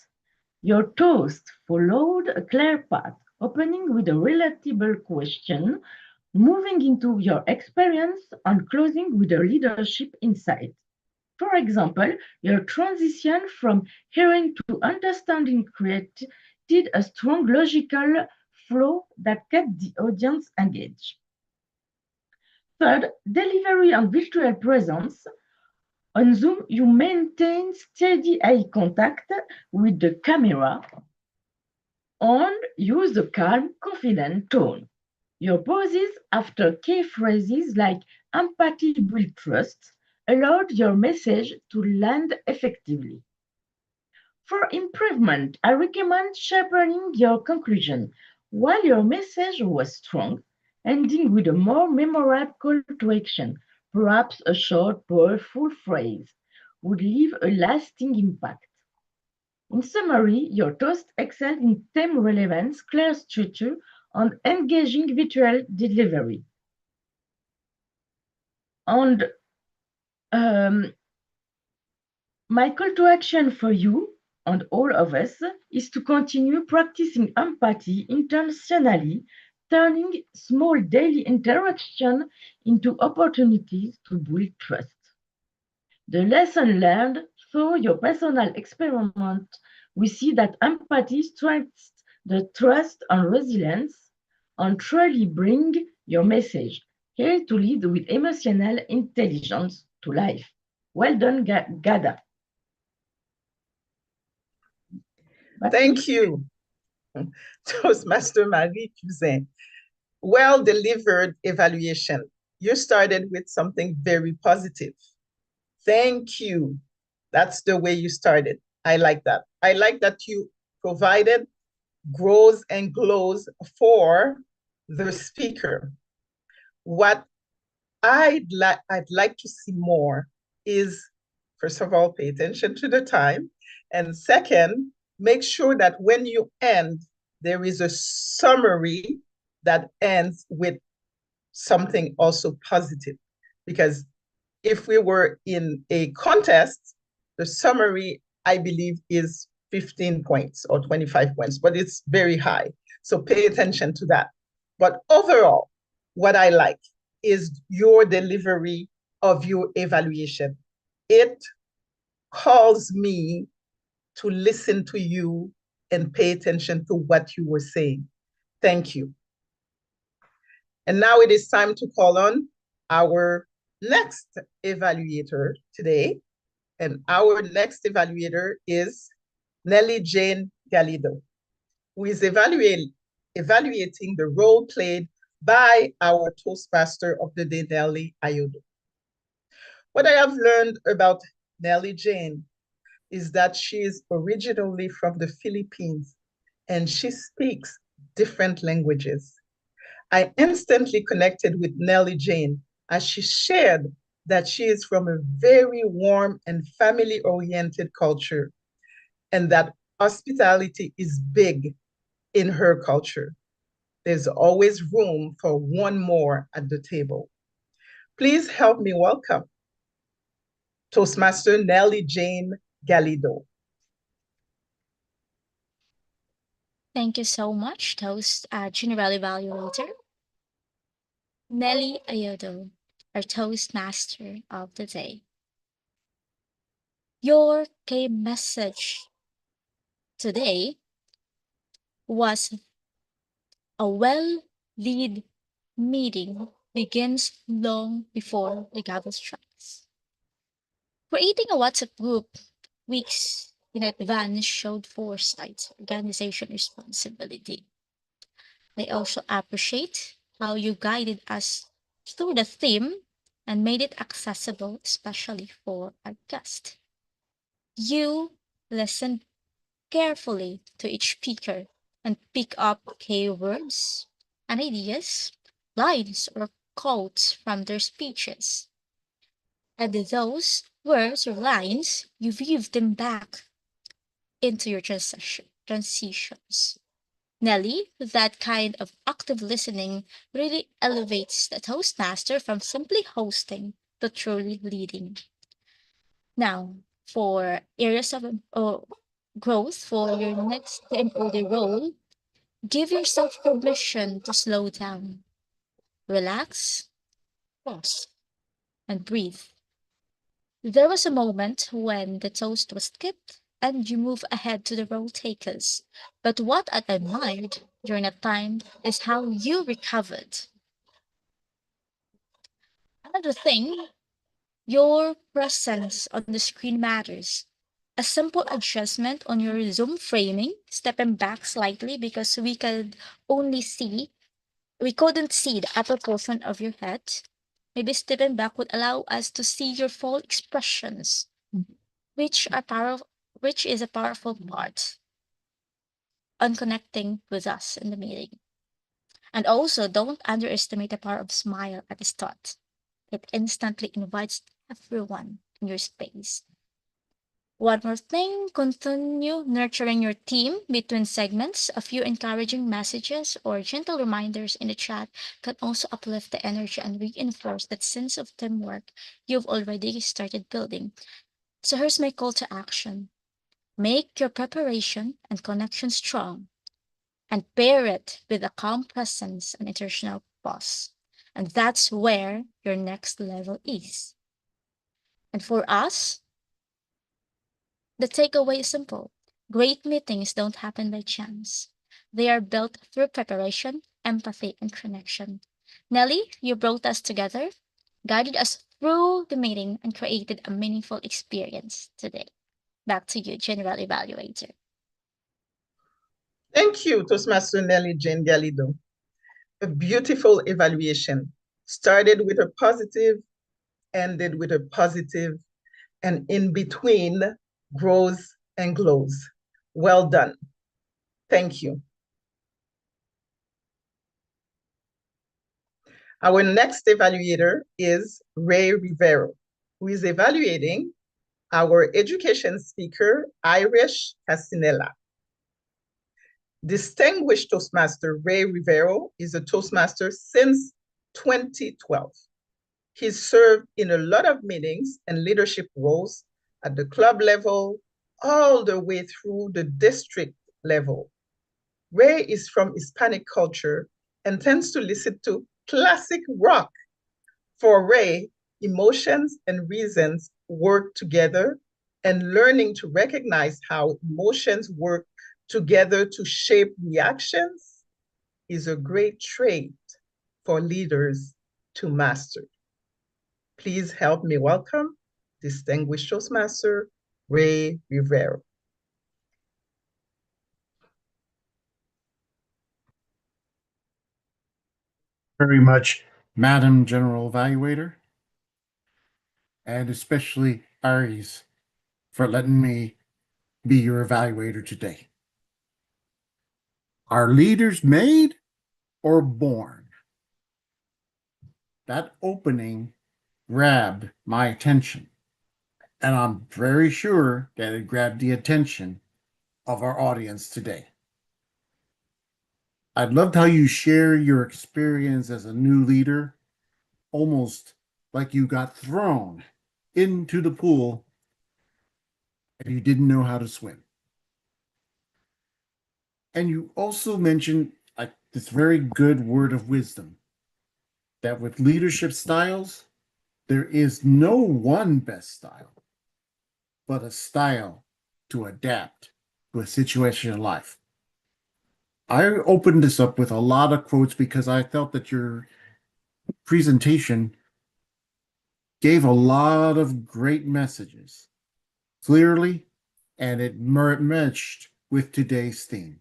Your toast followed a clear path, opening with a relatable question, moving into your experience and closing with a leadership insight. For example, your transition from hearing to understanding created a strong logical flow that kept the audience engaged. Third, delivery and virtual presence. On Zoom, you maintain steady eye contact with the camera and use a calm, confident tone. Your pauses after key phrases like empathy builds trust allowed your message to land effectively. For improvement, I recommend sharpening your conclusion. While your message was strong, ending with a more memorable call to action, perhaps a short, powerful phrase, would leave a lasting impact. In summary, your toast excelled in theme relevance, clear structure, and engaging visual delivery. And my call to action for you and all of us is to continue practicing empathy intentionally, turning small daily interaction into opportunities to build trust. The lesson learned through your personal experiment, we see that empathy strengthens the trust and resilience and truly bring your message here to lead with emotional intelligence to life. Well done, Ghada. Thank you, Toastmaster Marie Cusin. Well delivered evaluation. You started with something very positive. Thank you. That's the way you started. I like that. I like that you provided grows and glows for the speaker. What I'd like to see more is, first of all, pay attention to the time. And second, make sure that when you end, there is a summary that ends with something also positive. Because if we were in a contest, the summary, I believe, is 15 points or 25 points, but it's very high. So pay attention to that. But overall, what I like is your delivery of your evaluation. It calls me to listen to you and pay attention to what you were saying. Thank you. And now it is time to call on our next evaluator today. And our next evaluator is Nellie Jane Galido, who is evaluating the role played by our Toastmaster of the day, Nelly Ayodo. What I have learned about Nellie Jane is that she is originally from the Philippines and she speaks different languages. I instantly connected with Nellie Jane as she shared that she is from a very warm and family-oriented culture and that hospitality is big in her culture. There's always room for one more at the table. Please help me welcome Toastmaster Nellie Jane Galido. Thank you so much, General Evaluator. Nelly Ayodo, our Toastmaster of the day. Your key message today was a well-led meeting begins long before the gavel strikes. Creating a WhatsApp group weeks in advance showed foresight, organization responsibility. I also appreciate how you guided us through the theme and made it accessible, especially for our guest. You listened carefully to each speaker and pick up keywords and ideas, lines, or quotes from their speeches. And those words or lines, you weave them back into your transitions. Nelly, that kind of active listening really elevates the Toastmaster from simply hosting to truly leading. Now, for areas of growth for your next TMOD role, give yourself permission to slow down, relax, pause, and breathe. There was a moment when the toast was skipped and you move ahead to the role takers. But what I admired during that time is how you recovered. Another thing, your presence on the screen matters. A simple adjustment on your Zoom framing, stepping back slightly because we couldn't see the upper portion of your head. Maybe stepping back would allow us to see your full expressions, which is a powerful part on connecting with us in the meeting. And also, don't underestimate the power of smile at the start. It instantly invites everyone in your space. One more thing, continue nurturing your team between segments. A few encouraging messages or gentle reminders in the chat can also uplift the energy and reinforce that sense of teamwork you've already started building. So here's my call to action. Make your preparation and connection strong and pair it with a calm presence and intentional pause. And that's where your next level is. And for us, the takeaway is simple. Great meetings don't happen by chance. They are built through preparation, empathy, and connection. Nelly, you brought us together, guided us through the meeting, and created a meaningful experience today. Back to you, General Evaluator. Thank you, Toastmaster Nellie Jane Galido. A beautiful evaluation. Started with a positive, ended with a positive, and in between grows and glows. Well done. Thank you. Our next evaluator is Ray Rivero, who is evaluating our education speaker, Irish Cassinela. Distinguished Toastmaster Ray Rivero is a Toastmaster since 2012. He's served in a lot of meetings and leadership roles at the club level, all the way through the district level. Ray is from Hispanic culture and tends to listen to classic rock. For Ray, emotions and reasons work together, and learning to recognize how emotions work together to shape reactions is a great trait for leaders to master. Please help me welcome distinguished Toastmaster Ray Rivero. Very much, Madam General Evaluator, and especially Aries for letting me be your evaluator today. Are leaders made or born? That opening grabbed my attention, and I'm very sure that it grabbed the attention of our audience today. I loved how you share your experience as a new leader, almost like you got thrown into the pool and you didn't know how to swim. And you also mentioned this very good word of wisdom, that with leadership styles, there is no one best style, but a style to adapt to a situation in life. I opened this up with a lot of quotes because I felt that your presentation gave a lot of great messages clearly, and it matched with today's theme.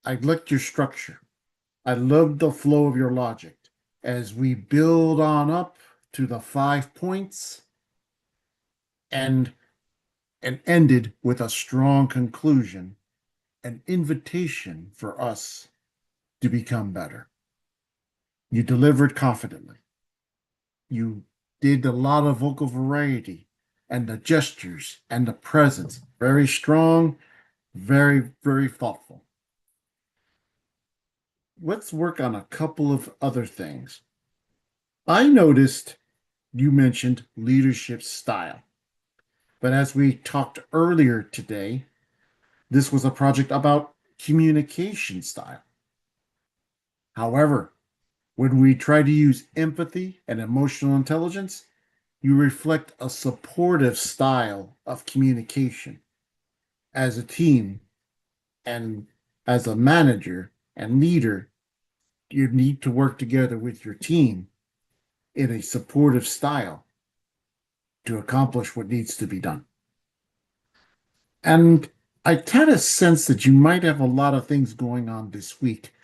I liked your structure. I loved the flow of your logic as we build on up to the 5 points and ended with a strong conclusion, an invitation for us to become better. You delivered confidently. You did a lot of vocal variety and the gestures and the presence. Very strong, very, very thoughtful. Let's work on a couple of other things. I noticed you mentioned leadership style. But as we talked earlier today, this was a project about communication style. However, when we try to use empathy and emotional intelligence, you reflect a supportive style of communication. As a team and as a manager and leader, you need to work together with your team in a supportive style to accomplish what needs to be done. And I kind of sense that you might have a lot of things going on this week.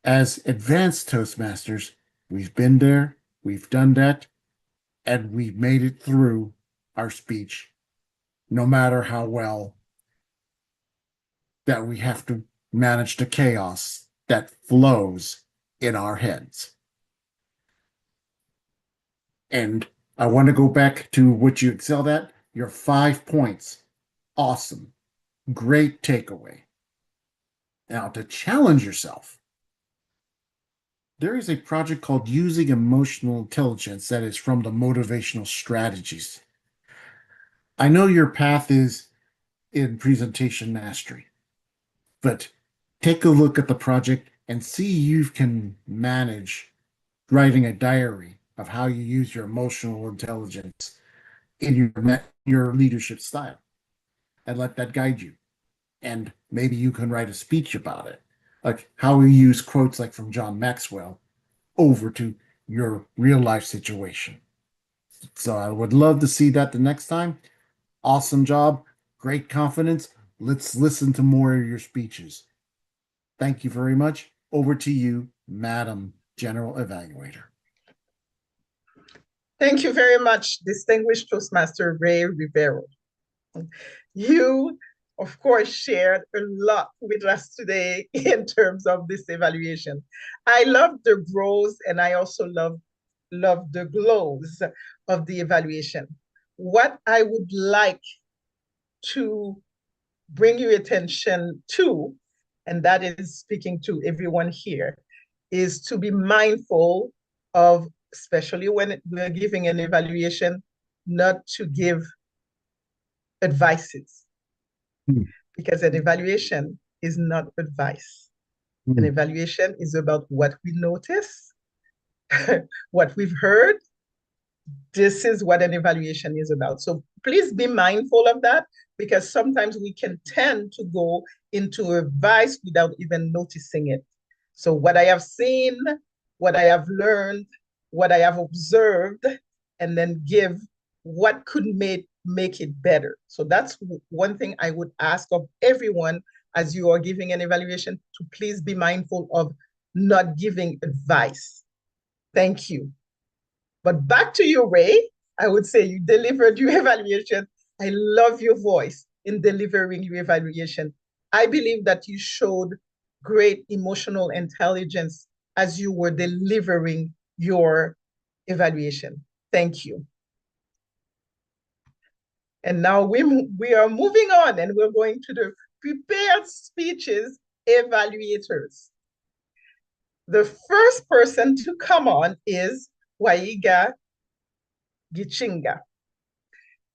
As advanced Toastmasters, we've been there, we've done that, and we've made it through our speech, no matter how well that we have to manage the chaos that flows in our heads. And I want to go back to what you excelled at, your 5 points. Awesome. Great takeaway. Now, to challenge yourself, there is a project called Using Emotional Intelligence that is from the Motivational Strategies. I know your path is in presentation mastery, but take a look at the project and see you can manage writing a diary of how you use your emotional intelligence in your leadership style, and let that guide you. And maybe you can write a speech about it, like how we use quotes like from John Maxwell over to your real life situation. So I would love to see that the next time. Awesome job. Great confidence. Let's listen to more of your speeches. Thank you very much. Over to you, Madam General Evaluator. Thank you very much, distinguished Toastmaster Ray Rivero. You of course, shared a lot with us today in terms of this evaluation. I love the grows and I also love the glows of the evaluation. What I would like to bring your attention to, and that is speaking to everyone here, is to be mindful of, especially when we're giving an evaluation, not to give advices. Because an evaluation is not advice. An evaluation is about what we notice, what we've heard. This is what an evaluation is about. So please be mindful of that, because sometimes we can tend to go into advice without even noticing it. So what I have seen, what I have learned, what I have observed, and then give what could make it better. So that's one thing I would ask of everyone as you are giving an evaluation, to please be mindful of not giving advice. Thank you. But back to you, Ray. I would say you delivered your evaluation. I love your voice in delivering your evaluation. I believe that you showed great emotional intelligence as you were delivering your evaluation. Thank you. And now we are moving on, and we're going to the prepared speeches evaluators. The first person to come on is Waiga Gichinga.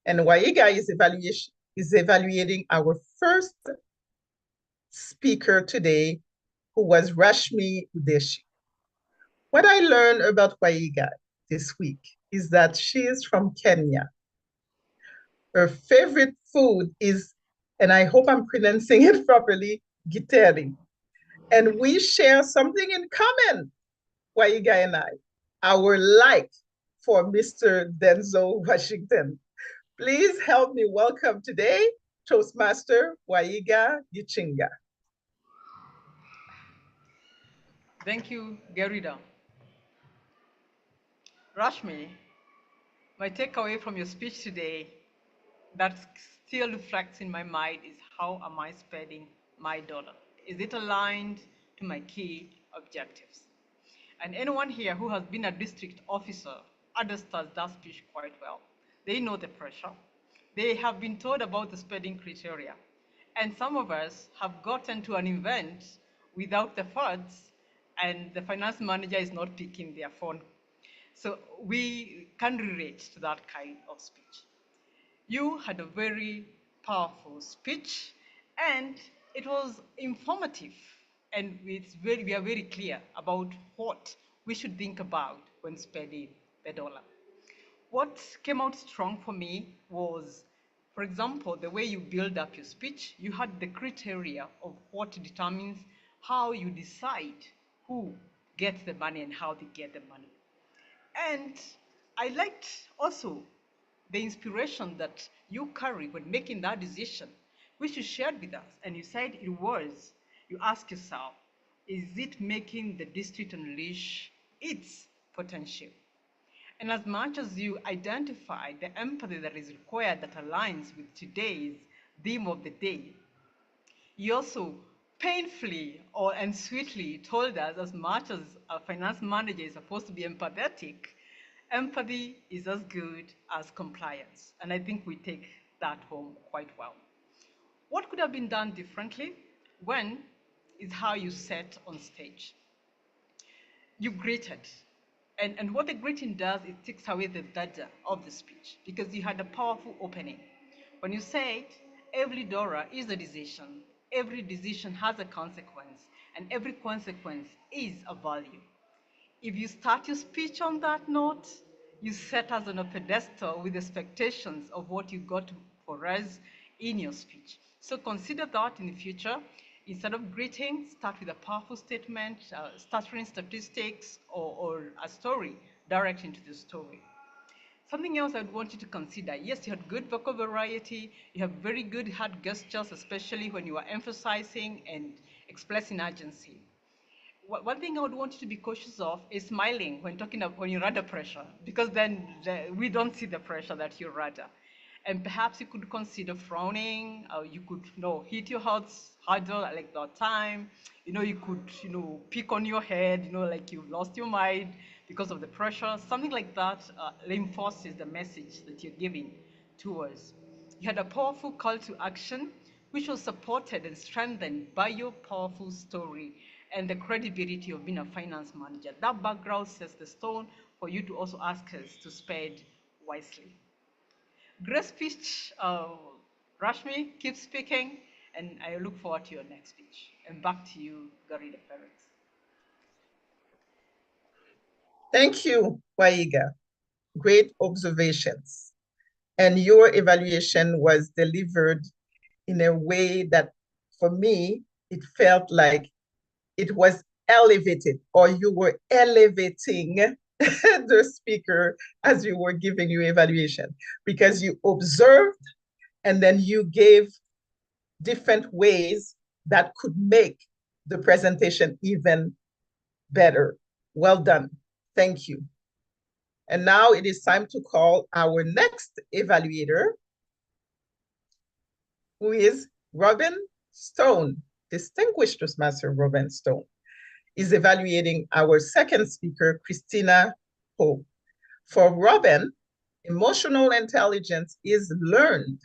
And Waiga is evaluating our first speaker today, who was Rashmi Udeshi. What I learned about Waiga this week is that she is from Kenya. Her favorite food is, and I hope I'm pronouncing it properly, githeri. And we share something in common, Waiga and I, our like for Mr. Denzel Washington. Please help me welcome today Toastmaster Waiga Gichinga. Thank you, Galido. Rashmi, my takeaway from your speech today that still reflects in my mind is, how am I spending my dollar? Is it aligned to my key objectives? And anyone here who has been a district officer understands that speech quite well. They know the pressure. They have been told about the spending criteria. And some of us have gotten to an event without the funds, and the finance manager is not picking their phone. So we can relate to that kind of speech. You had a very powerful speech, and it was informative, and we are very clear about what we should think about when spending the dollar. What came out strong for me was, for example, the way you build up your speech. You had the criteria of what determines how you decide who gets the money and how they get the money. And I liked also the inspiration that you carry when making that decision, which you shared with us. And you said it was, you ask yourself, is it making the district unleash its potential? And as much as you identify the empathy that is required that aligns with today's theme of the day, you also painfully and sweetly told us, as much as a finance manager is supposed to be empathetic, empathy is as good as compliance. And I think we take that home quite well. What could have been done differently? One is how you sat on stage. You greeted. And what the greeting does, it takes away the data of the speech, because you had a powerful opening. When you said, every dollar is a decision, every decision has a consequence, and every consequence is a value. If you start your speech on that note, you set us on a pedestal with expectations of what you got for us in your speech. So consider that in the future. Instead of greeting, start with a powerful statement, stuttering statistics, or a story direct into the story. Something else I'd want you to consider. Yes, you had good vocal variety. You have very good hand gestures, especially when you are emphasizing and expressing urgency. One thing I would want you to be cautious of is smiling when you're under pressure, because then we don't see the pressure that you're under. And perhaps you could consider frowning, or you could, hit your heart's hurdle like that time. You could, pick on your head, like you've lost your mind because of the pressure. Something like that reinforces the message that you're giving to us. You had a powerful call to action, which was supported and strengthened by your powerful story and the credibility of being a finance manager. That background sets the stone for you to also ask us to spend wisely. Great speech, Rashmi. Keep speaking, and I look forward to your next speech. And back to you, Garida Felix. Thank you, Waiga. Great observations. And your evaluation was delivered in a way that, for me, it felt like it was elevated, or you were elevating the speaker as you were giving your evaluation, because you observed and then you gave different ways that could make the presentation even better. Well done. Thank you. And now it is time to call our next evaluator, who is Robin Stone. Distinguished Toastmaster Robin Stone is evaluating our second speaker, Christina Ho. For Robin, emotional intelligence is learned,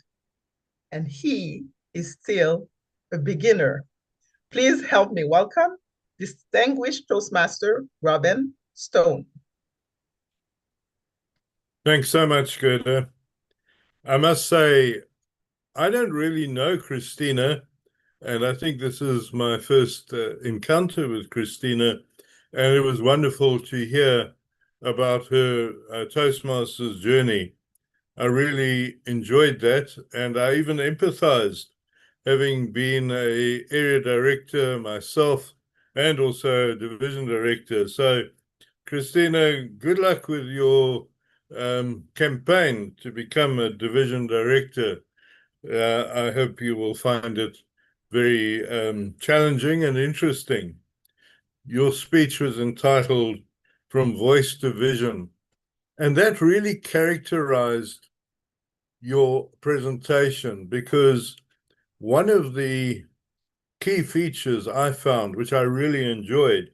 and he is still a beginner. Please help me welcome distinguished Toastmaster Robin Stone. Thanks so much, Ghada. I must say, I don't really know Christina, and I think this is my first encounter with Christina, and it was wonderful to hear about her Toastmasters journey. I really enjoyed that, and I even empathized, having been an area director myself and also a division director. So, Christina, good luck with your campaign to become a division director. I hope you will find it very challenging and interesting. Your speech was entitled From Voice to Vision, and that really characterized your presentation, because one of the key features I found, which I really enjoyed,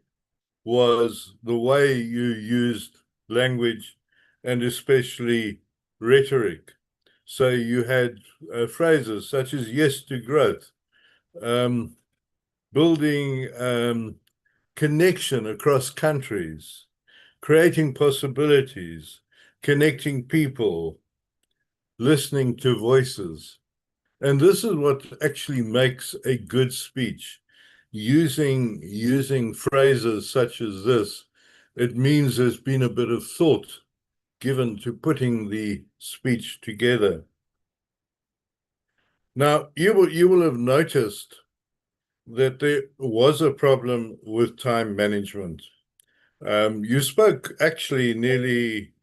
was the way you used language and especially rhetoric. So you had phrases such as yes to growth, building connection across countries, creating possibilities, connecting people, listening to voices. And this is what actually makes a good speech. Using phrases such as this, it means there's been a bit of thought given to putting the speech together. Now, you will have noticed that there was a problem with time management. You spoke actually nearly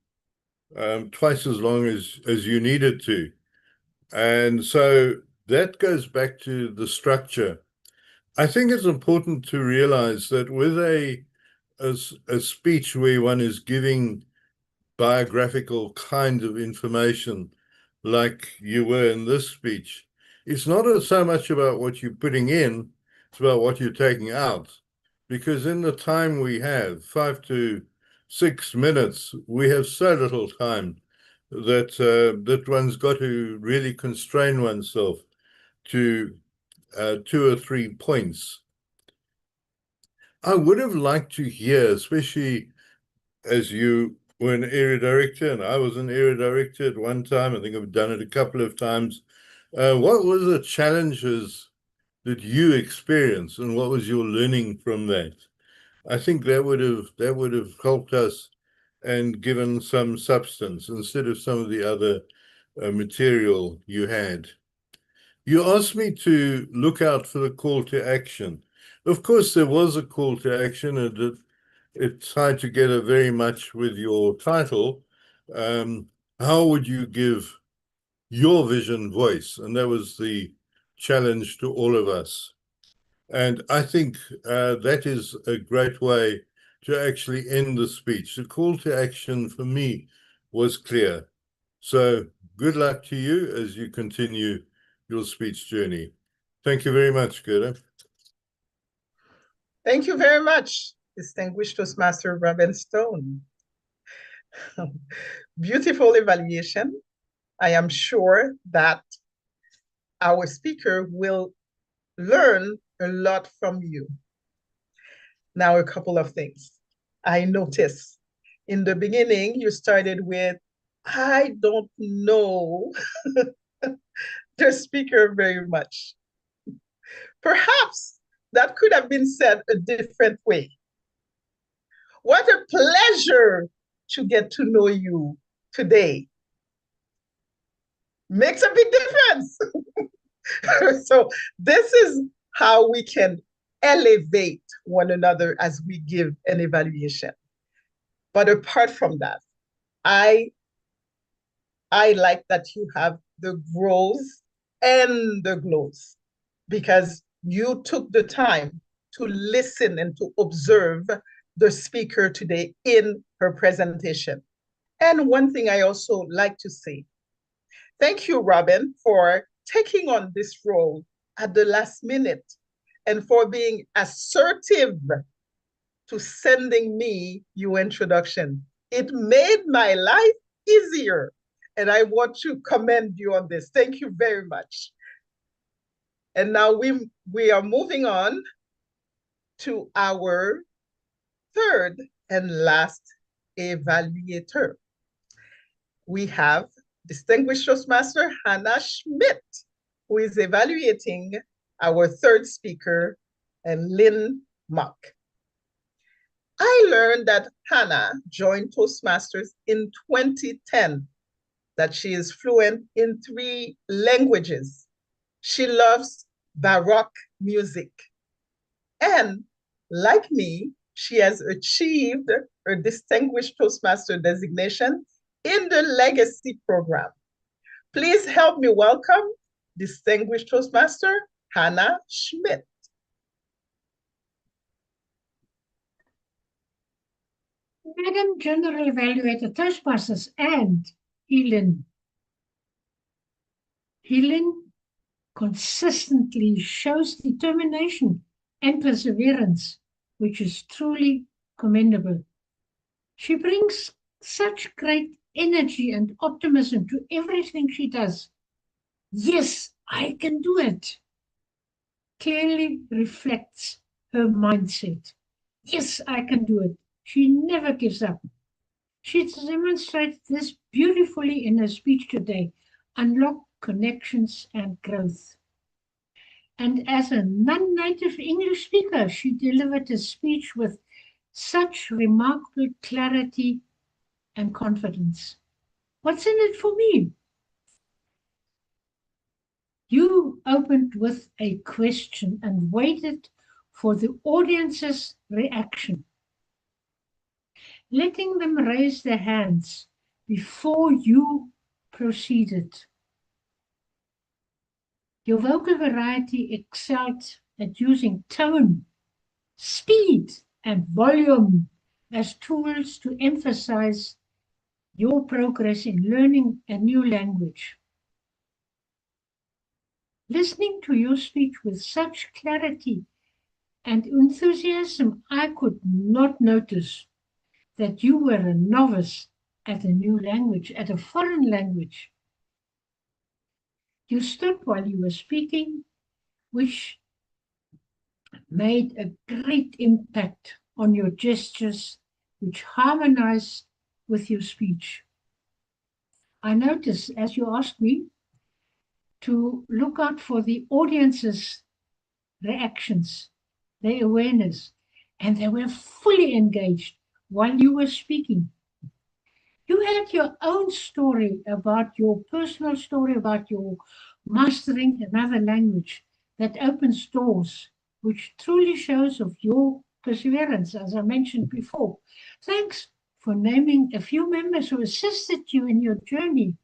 twice as long as you needed to. And so that goes back to the structure. I think it's important to realize that with a speech where one is giving biographical kind of information like you were in this speech, it's not so much about what you're putting in, it's about what you're taking out. Because in the time we have, 5 to 6 minutes, we have so little time that one's got to really constrain oneself to 2 or 3 points. I would have liked to hear, especially as you were an area director and I was an area director at one time, I think I've done it a couple of times. What were the challenges that you experienced and what was your learning from that? I think that would have helped us and given some substance instead of some of the other material you had. You asked me to look out for the call to action. Of course, there was a call to action, and it tied together very much with your title. How would you give your vision voice? And that was the challenge to all of us. And I think that is a great way to actually end the speech. The call to action for me was clear. So good luck to you as you continue your speech journey. Thank you very much, Ghada. Thank you very much, distinguished Toastmaster Robin Stone. Beautiful evaluation. I am sure that our speaker will learn a lot from you. Now, a couple of things. I noticed in the beginning, you started with, I don't know the speaker very much. Perhaps that could have been said a different way. What a pleasure to get to know you today. Makes a big difference. So this is how we can elevate one another as we give an evaluation. But apart from that, I like that you have the grows and the glows, because you took the time to listen and to observe the speaker today in her presentation. And one thing I also like to say, thank you, Robin, for taking on this role at the last minute and for being assertive to sending me your introduction. It made my life easier, and I want to commend you on this. Thank you very much. And now we are moving on to our third and last evaluator. We have distinguished Toastmaster Hannah Schmidt, who is evaluating our third speaker, Hmok. I learned that Hannah joined Toastmasters in 2010, that she is fluent in 3 languages. She loves Baroque music. And like me, she has achieved her Distinguished Toastmaster designation in the Legacy Program. Please help me welcome Distinguished Toastmaster Hannah Schmidt. Madam General Evaluator Toastmasters and Helen. Helen consistently shows determination and perseverance, which is truly commendable. She brings such great energy and optimism to everything she does. Yes, I can do it. Clearly reflects her mindset. Yes, I can do it. She never gives up. She demonstrates this beautifully in her speech today. Unlock connections and growth. And as a non-native English speaker, she delivered a speech with such remarkable clarity and confidence. What's in it for me? You opened with a question and waited for the audience's reaction, letting them raise their hands before you proceeded. Your vocal variety excelled at using tone, speed, and volume as tools to emphasize your progress in learning a new language. Listening to your speech with such clarity and enthusiasm, I could not notice that you were a novice at a new language, at a foreign language. You stood while you were speaking, which made a great impact on your gestures, which harmonized with your speech. I noticed, as you asked me, to look out for the audience's reactions, their awareness, and they were fully engaged while you were speaking. You had your own story about your personal story, about your mastering another language that opens doors, which truly shows of your perseverance, as I mentioned before. Thanks for naming a few members who assisted you in your journey.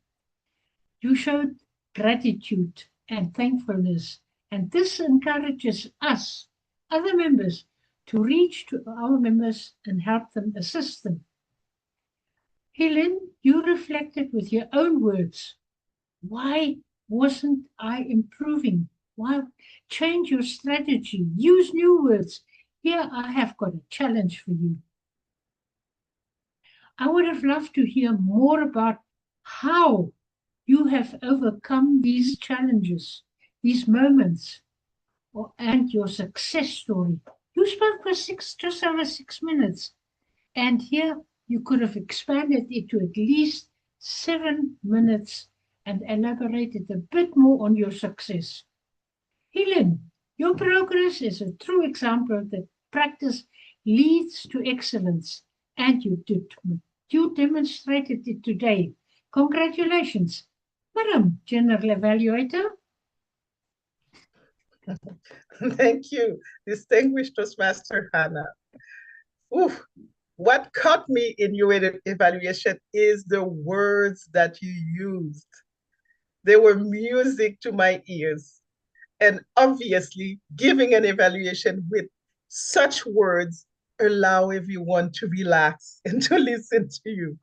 You showed gratitude and thankfulness, and this encourages us, other members, to reach to our members and help them, assist them. Helen, you reflected with your own words Why wasn't I improving? Why change your strategy? Use new words. Here I have got a challenge for you. I would have loved to hear more about how you have overcome these challenges, these moments, and your success story. You spoke for just over 6 minutes, and here you could have expanded it to at least 7 minutes and elaborated a bit more on your success. Helen, your progress is a true example that practice leads to excellence, and you demonstrated it today. Congratulations, Madam General Evaluator. Thank you, distinguished Toastmaster Hannah. Oof. What caught me in your evaluation is the words that you used. They were music to my ears. And obviously, giving an evaluation with such words allow everyone to relax and to listen to you.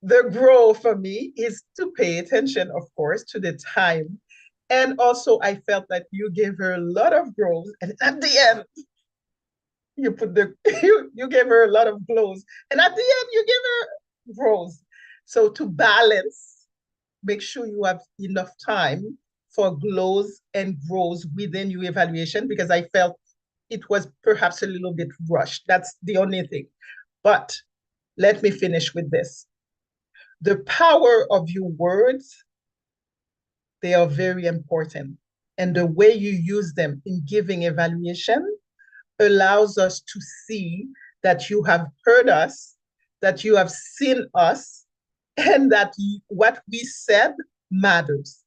The goal for me is to pay attention, of course, to the time. And also, I felt that you gave her a lot of growth. And at the end, you put the you gave her a lot of glows. And at the end, you gave her rose. So to balance, make sure you have enough time for glows and grows within your evaluation, because I felt it was perhaps a little bit rushed. That's the only thing. But let me finish with this. The power of your words, they are very important. And the way you use them in giving evaluation allows us to see that you have heard us, that you have seen us, and that what we said matters.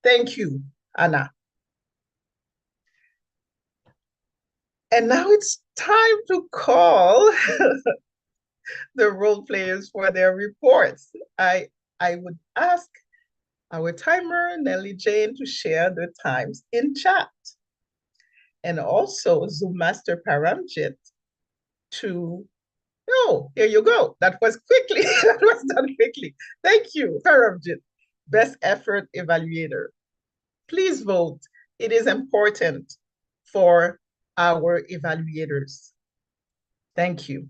Thank you, Anna. And now it's time to call the role players for their reports. I would ask our timer, Nellie Jane, to share the times in chat. And also Zoom Master Paramjit to, oh, here you go. That was quickly, that was done quickly. Thank you, Paramjit, Best Effort Evaluator. Please vote. It is important for our evaluators. Thank you.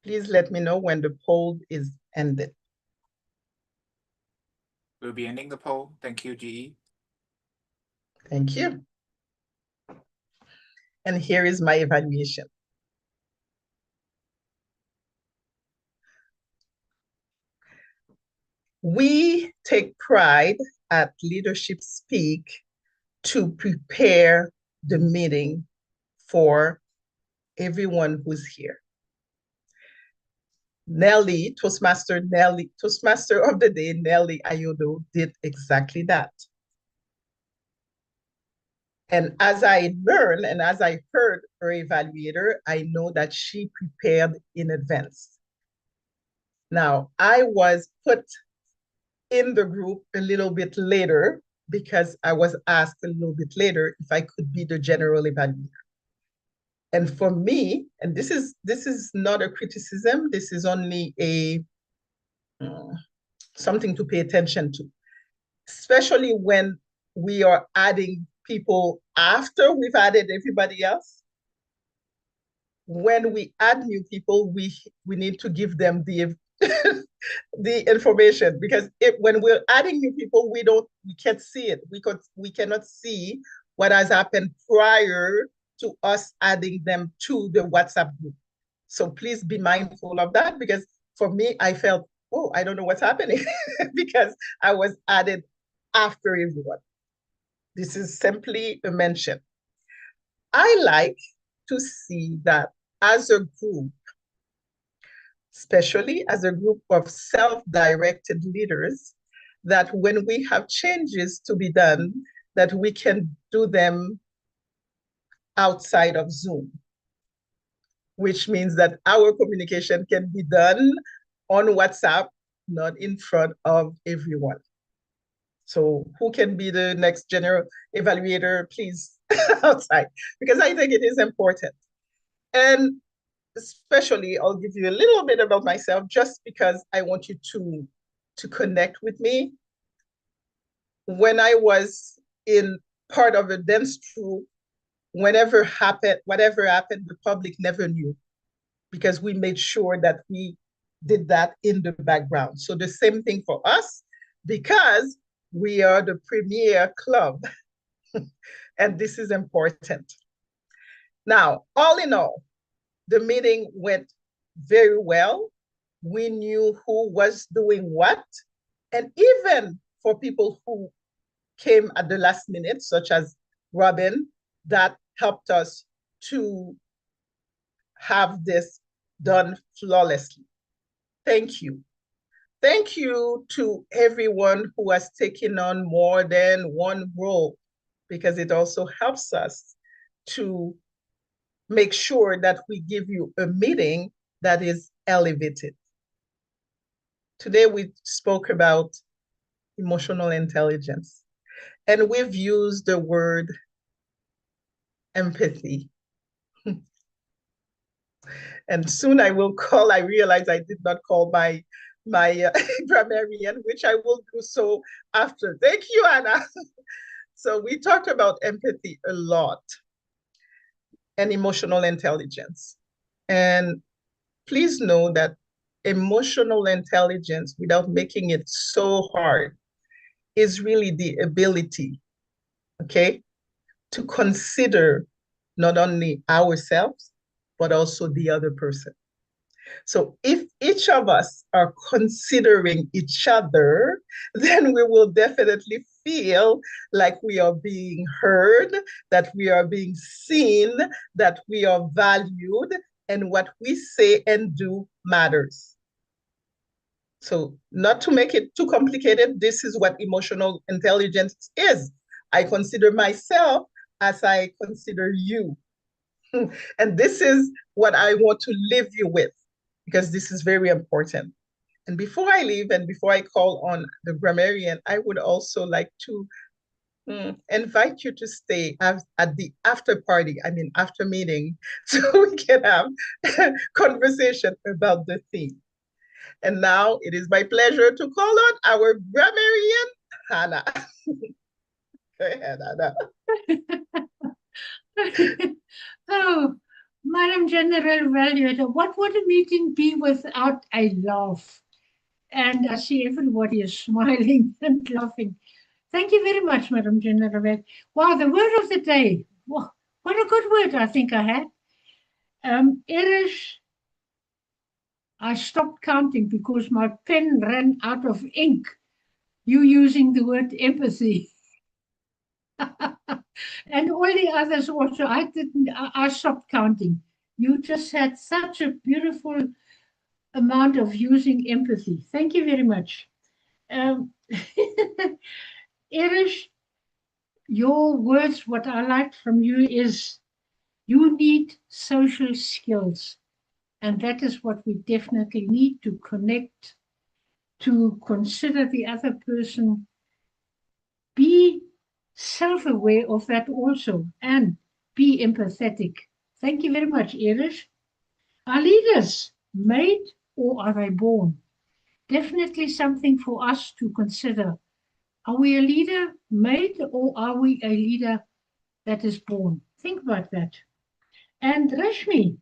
Please let me know when the poll is ended. We'll be ending the poll. Thank you, GE. Thank you. And here is my evaluation. We take pride at Leadership Speak to prepare the meeting for everyone who's here. Nelly, Toastmaster of the Day, Nelly Ayodo, did exactly that. And as I learned and as I heard her evaluator, I know that she prepared in advance. Now, I was put in the group a little bit later because I was asked a little bit later if I could be the general evaluator. And for me, and this is not a criticism, this is only a something to pay attention to, especially when we are adding people after we've added everybody else. When we add new people, we need to give them the the information, because when we're adding new people, we can't see it. We cannot see what has happened prior to us adding them to the WhatsApp group. So please be mindful of that, because for me, I felt, oh, I don't know what's happening because I was added after everyone. This is simply a mention. I like to see that as a group, especially as a group of self-directed leaders, that when we have changes to be done, that we can do them outside of Zoom, which means that our communication can be done on WhatsApp, not in front of everyone. So who can be the next general evaluator, please, outside? Because I think it is important. And especially, I'll give you a little bit about myself, just because I want you to connect with me. When I was in part of a dance troupe, whatever happened, the public never knew, because we made sure that we did that in the background. So the same thing for us, because we are the premier club, and this is important. Now, all in all, the meeting went very well. We knew who was doing what, and even for people who came at the last minute, such as Robin, that helped us to have this done flawlessly. Thank you. Thank you to everyone who has taken on more than one role, because it also helps us to make sure that we give you a meeting that is elevated. Today we spoke about emotional intelligence, and we've used the word empathy. And soon I realize I did not call my grammarian, which I will do so after. Thank you, Anna. So we talked about empathy a lot and emotional intelligence. And please know that emotional intelligence, without making it so hard, is really the ability, okay, to consider not only ourselves, but also the other person. So if each of us are considering each other, then we will definitely feel like we are being heard, that we are being seen, that we are valued, and what we say and do matters. So not to make it too complicated, this is what emotional intelligence is. I consider myself as I consider you. And this is what I want to leave you with, because this is very important. And before I leave and before I call on the grammarian, I would also like to invite you to stay at the after party, after meeting, so we can have a conversation about the theme. And now it is my pleasure to call on our grammarian, Hannah. Go ahead, Hannah. Oh, Madam General Evaluator, what would a meeting be without a laugh? And I see everybody is smiling and laughing. Thank you very much, Madam General Evaluator. Wow, the word of the day. Wow, what a good word I think I had. Irish, I stopped counting because my pen ran out of ink. You using the word empathy. And all the others also, I stopped counting. You just had such a beautiful amount of using empathy. Thank you very much. Irish, your words, what I liked from you is you need social skills. And that is what we definitely need to connect, to consider the other person, be self-aware of that also, and be empathetic. Thank you very much, Irish. Are leaders made or are they born? Definitely something for us to consider. Are we a leader made or are we a leader that is born? Think about that. And Rashmi,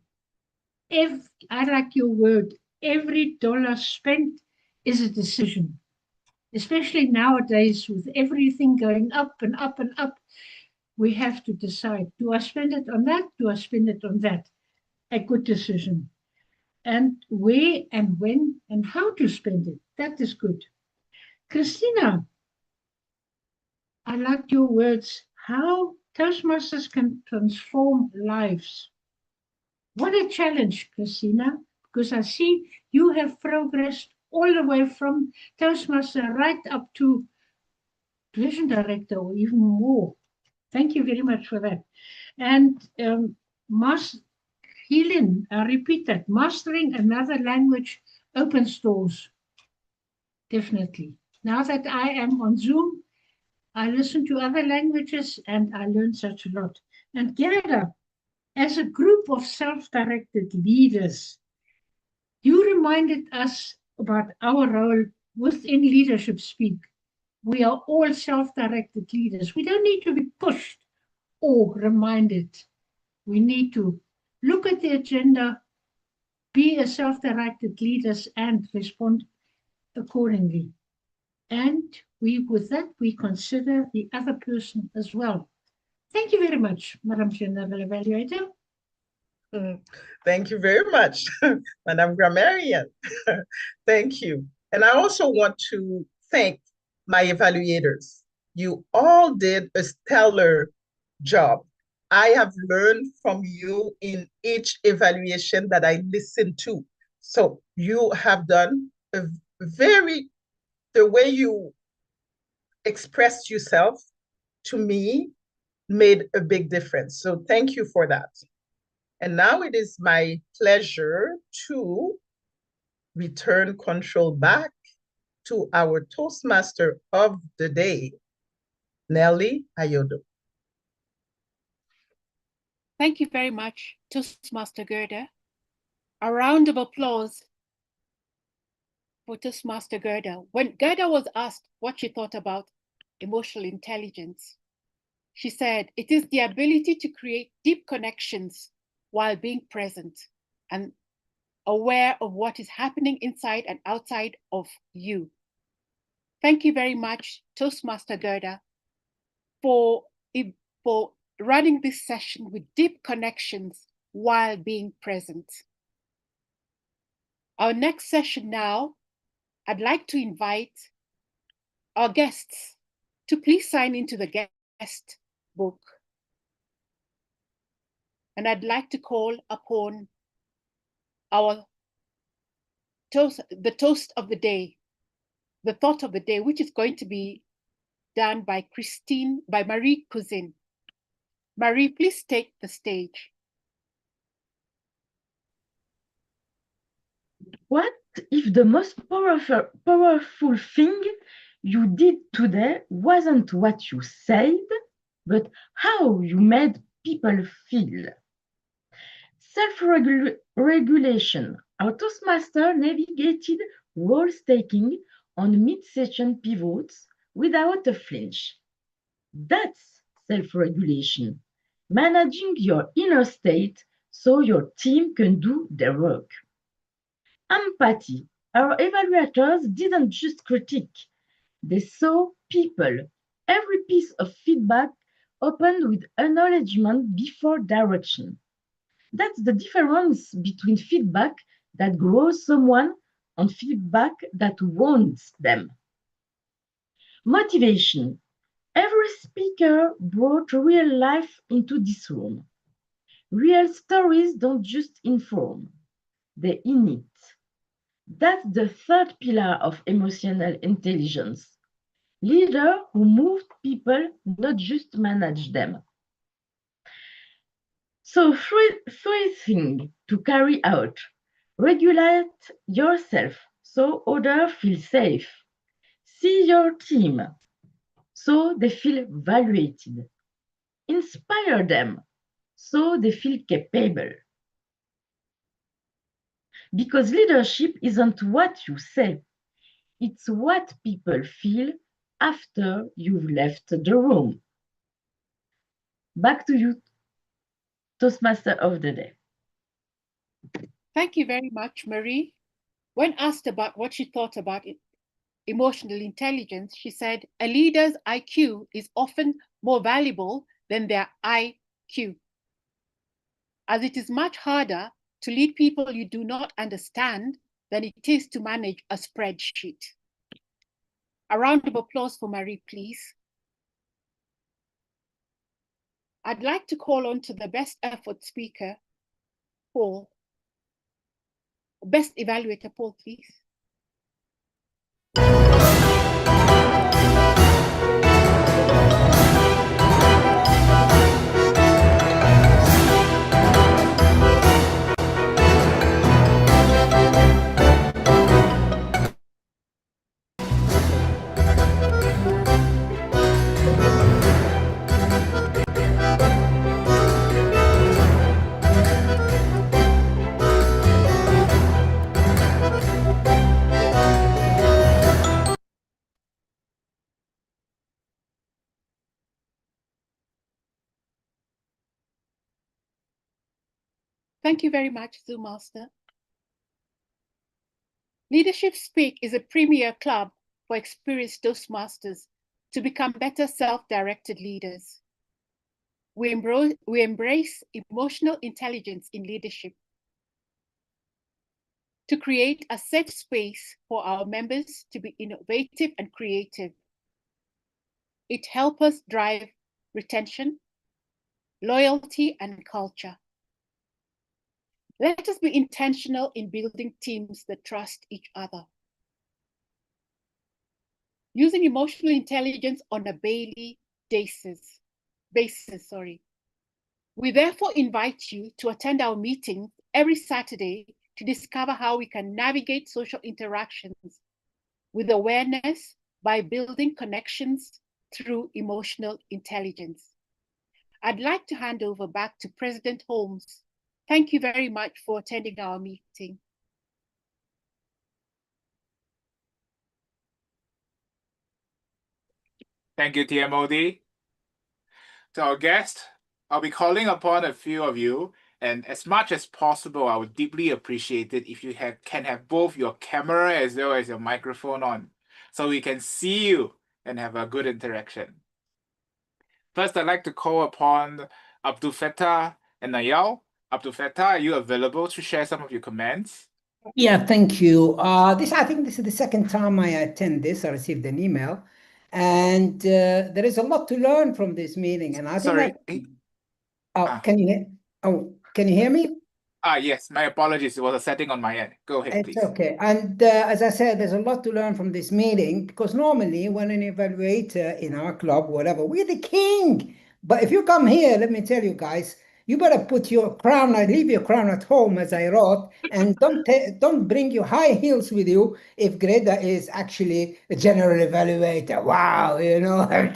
if I like your word, every dollar spent is a decision. Especially nowadays with everything going up and up and up, we have to decide, do I spend it on that? Do I spend it on that? A good decision. And where and when and how to spend it, that is good. Christina, I liked your words, how Toastmasters can transform lives. What a challenge, Christina, because I see you have progressed all the way from Toastmaster right up to division director or even more. Thank you very much for that. And Helen, I repeat that, mastering another language opens doors. Definitely. Now that I am on Zoom, I listen to other languages and I learn such a lot. And Ghada, as a group of self-directed leaders, you reminded us about our role within Leadership Speak. We are all self-directed leaders. We don't need to be pushed or reminded. We need to look at the agenda, be a self-directed leaders and respond accordingly. And with that, we consider the other person as well. Thank you very much, Madam General Evaluator. Thank you very much, Madam Grammarian. Thank you. And I also want to thank my evaluators. You all did a stellar job. I have learned from you in each evaluation that I listened to. So you have done the way you expressed yourself to me made a big difference. So thank you for that. And now it is my pleasure to return control back to our Toastmaster of the day, Nelly Ayodo. Thank you very much, Toastmaster Guerdah. A round of applause for Toastmaster Guerdah. When Guerdah was asked what she thought about emotional intelligence, she said, it is the ability to create deep connections while being present and aware of what is happening inside and outside of you. Thank you very much, Toastmaster Guerdah, for running this session with deep connections while being present. Our next session now, I'd like to invite our guests to please sign into the guest book. And I'd like to call upon the toast of the day, the thought of the day, which is going to be done by Marie Cusin. Marie, please take the stage. What if the most powerful thing you did today wasn't what you said, but how you made people feel? Self-regulation. Our Toastmaster navigated rules-taking on mid-session pivots without a flinch. That's self-regulation, managing your inner state so your team can do their work. Empathy. Our evaluators didn't just critique, they saw people. Every piece of feedback opened with acknowledgement before direction. That's the difference between feedback that grows someone and feedback that wounds them. Motivation. Every speaker brought real life into this room. Real stories don't just inform, they init. That's the third pillar of emotional intelligence. Leader who moved people, not just manage them. So three things to carry out. Regulate yourself so others feel safe. See your team so they feel valued. Inspire them so they feel capable. Because leadership isn't what you say, it's what people feel after you've left the room. Back to you, Toastmaster of the day. Thank you very much, Marie. When asked about what she thought about emotional intelligence, she said, a leader's IQ is often more valuable than their IQ, as it is much harder to lead people you do not understand than it is to manage a spreadsheet. A round of applause for Marie, please. I'd like to call on to the best effort speaker, Paul. Best evaluator, Paul, please. Thank you very much, Zoom Master. Leadership Speak is a premier club for experienced Toastmasters to become better self-directed leaders. We embrace emotional intelligence in leadership to create a safe space for our members to be innovative and creative. It helps us drive retention, loyalty, and culture. Let us be intentional in building teams that trust each other. Using emotional intelligence on a daily basis. We therefore invite you to attend our meeting every Saturday to discover how we can navigate social interactions with awareness by building connections through emotional intelligence. I'd like to hand over back to President Holmes. Thank you very much for attending our meeting. Thank you, TMOD. To our guest, I'll be calling upon a few of you, and as much as possible, I would deeply appreciate it if you can have both your camera as well as your microphone on, so we can see you and have a good interaction. First, I'd like to call upon Abdul Fattah and Nayal. Abdul Fattah, are you available to share some of your comments? Yeah, thank you. I think this is the second time I attend this. I received an email, and there is a lot to learn from this meeting. And I think can you hear me? Yes, my apologies. It was a setting on my end. Go ahead, please. It's okay. And as I said, there's a lot to learn from this meeting, because normally when an evaluator in our club, whatever, we're the king. But if you come here, let me tell you guys, you better put your crown, leave your crown at home, as I wrote, and don't bring your high heels with you if Guerdah is actually a general evaluator. Wow, you know, it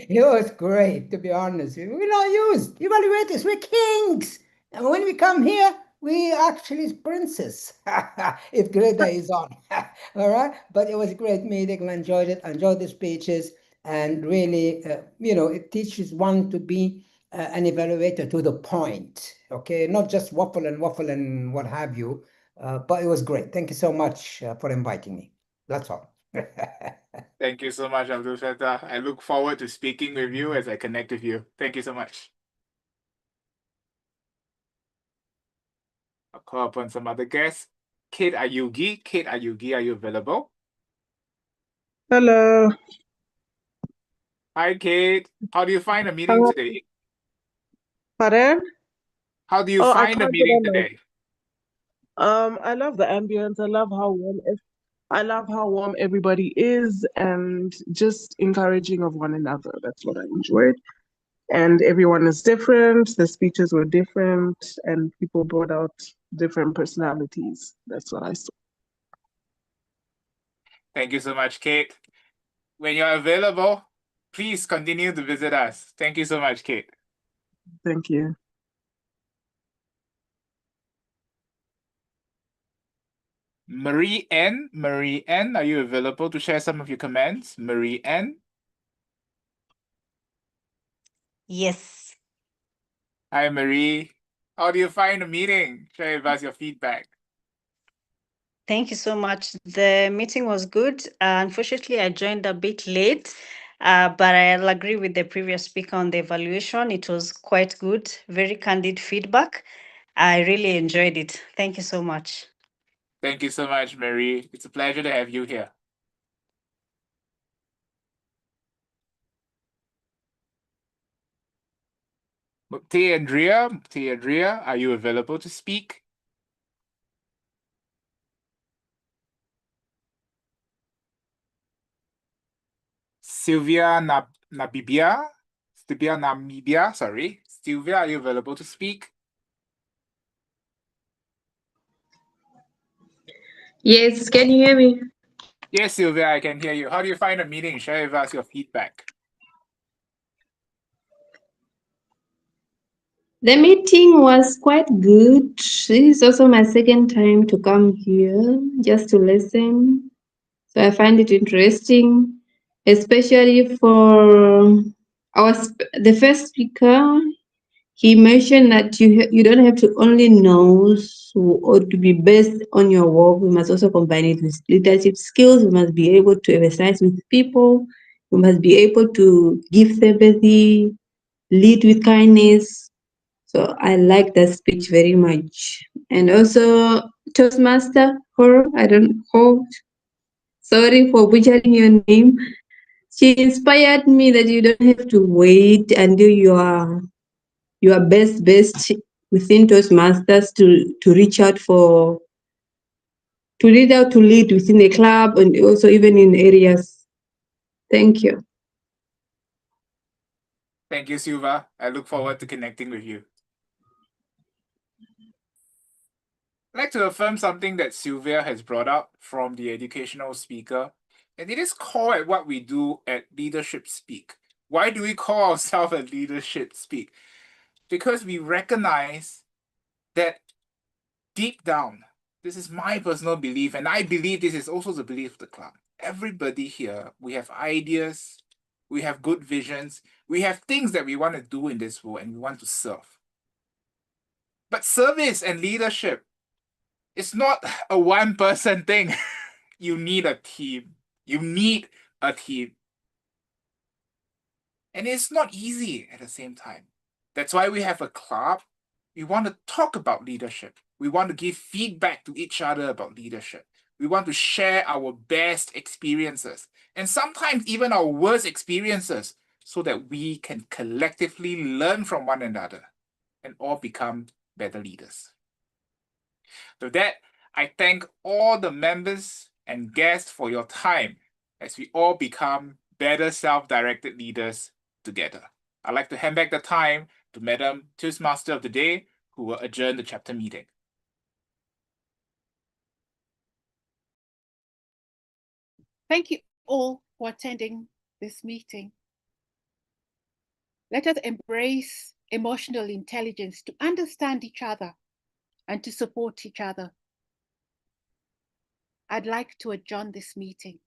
was great, to be honest. We're not used. Evaluators, we're kings. And when we come here, we actually princes, if Guerdah is on. All right, but it was a great meeting. I enjoyed it. I enjoyed the speeches. And really, it teaches one to be an evaluator to the point, okay? Not just waffle and what have you, but it was great. Thank you so much for inviting me. That's all. Thank you so much, Abdul Fattah. I look forward to speaking with you as I connect with you. Thank you so much. I'll call upon some other guests. Kate Ayugi. Kate Ayugi, are you available? Hello. Hi, Kate. How do you find the meeting today? Pardon? How do you find the meeting today? I love the ambience. I love how warm everybody is, and just encouraging of one another. That's what I enjoyed. And everyone is different. The speeches were different, and people brought out different personalities. That's what I saw. Thank you so much, Kate. When you're available, please continue to visit us. Thank you so much, Kate. Thank you. Marie N. Marie N., are you available to share some of your comments? Marie N. Yes. Hi, Marie. How do you find the meeting? Share with us your feedback. Thank you so much. The meeting was good. Unfortunately, I joined a bit late, but I'll agree with the previous speaker on the evaluation. It was quite good, very candid feedback. I really enjoyed it. Thank you so much. Thank you so much, Marie. It's a pleasure to have you here. Andrea, are you available to speak? Sylvia Namibia, sorry. Sylvia, are you available to speak? Yes, can you hear me? Yes, Sylvia, I can hear you. How do you find the meeting? Share with us your feedback. The meeting was quite good. This is also my second time to come here just to listen. So I find it interesting, especially for the first speaker. He mentioned that you don't have to only know or to be best on your work. We must also combine it with leadership skills. We must be able to exercise with people. We must be able to give sympathy, lead with kindness. So I like that speech very much. And also Toastmaster, sorry for butchering your name. She inspired me that you don't have to wait until you are best within Toastmasters to reach out to lead within the club and also even in areas. Thank you. Thank you, Silva. I look forward to connecting with you. I'd like to affirm something that Sylvia has brought up from the educational speaker, and it is core at what we do at Leadership Speak. Why do we call ourselves at Leadership Speak? Because we recognize that deep down, this is my personal belief, and I believe this is also the belief of the club. Everybody here, we have ideas, we have good visions, we have things that we want to do in this world and we want to serve. But service and leadership, it's not a one-person thing. You need a team. You need a team. And it's not easy at the same time. That's why we have a club. We want to talk about leadership. We want to give feedback to each other about leadership. We want to share our best experiences and sometimes even our worst experiences so that we can collectively learn from one another and all become better leaders. With that, I thank all the members and guests for your time as we all become better self-directed leaders together. I'd like to hand back the time to Madam Toastmaster of the Day, who will adjourn the chapter meeting. Thank you all for attending this meeting. Let us embrace emotional intelligence to understand each other and to support each other. I'd like to adjourn this meeting.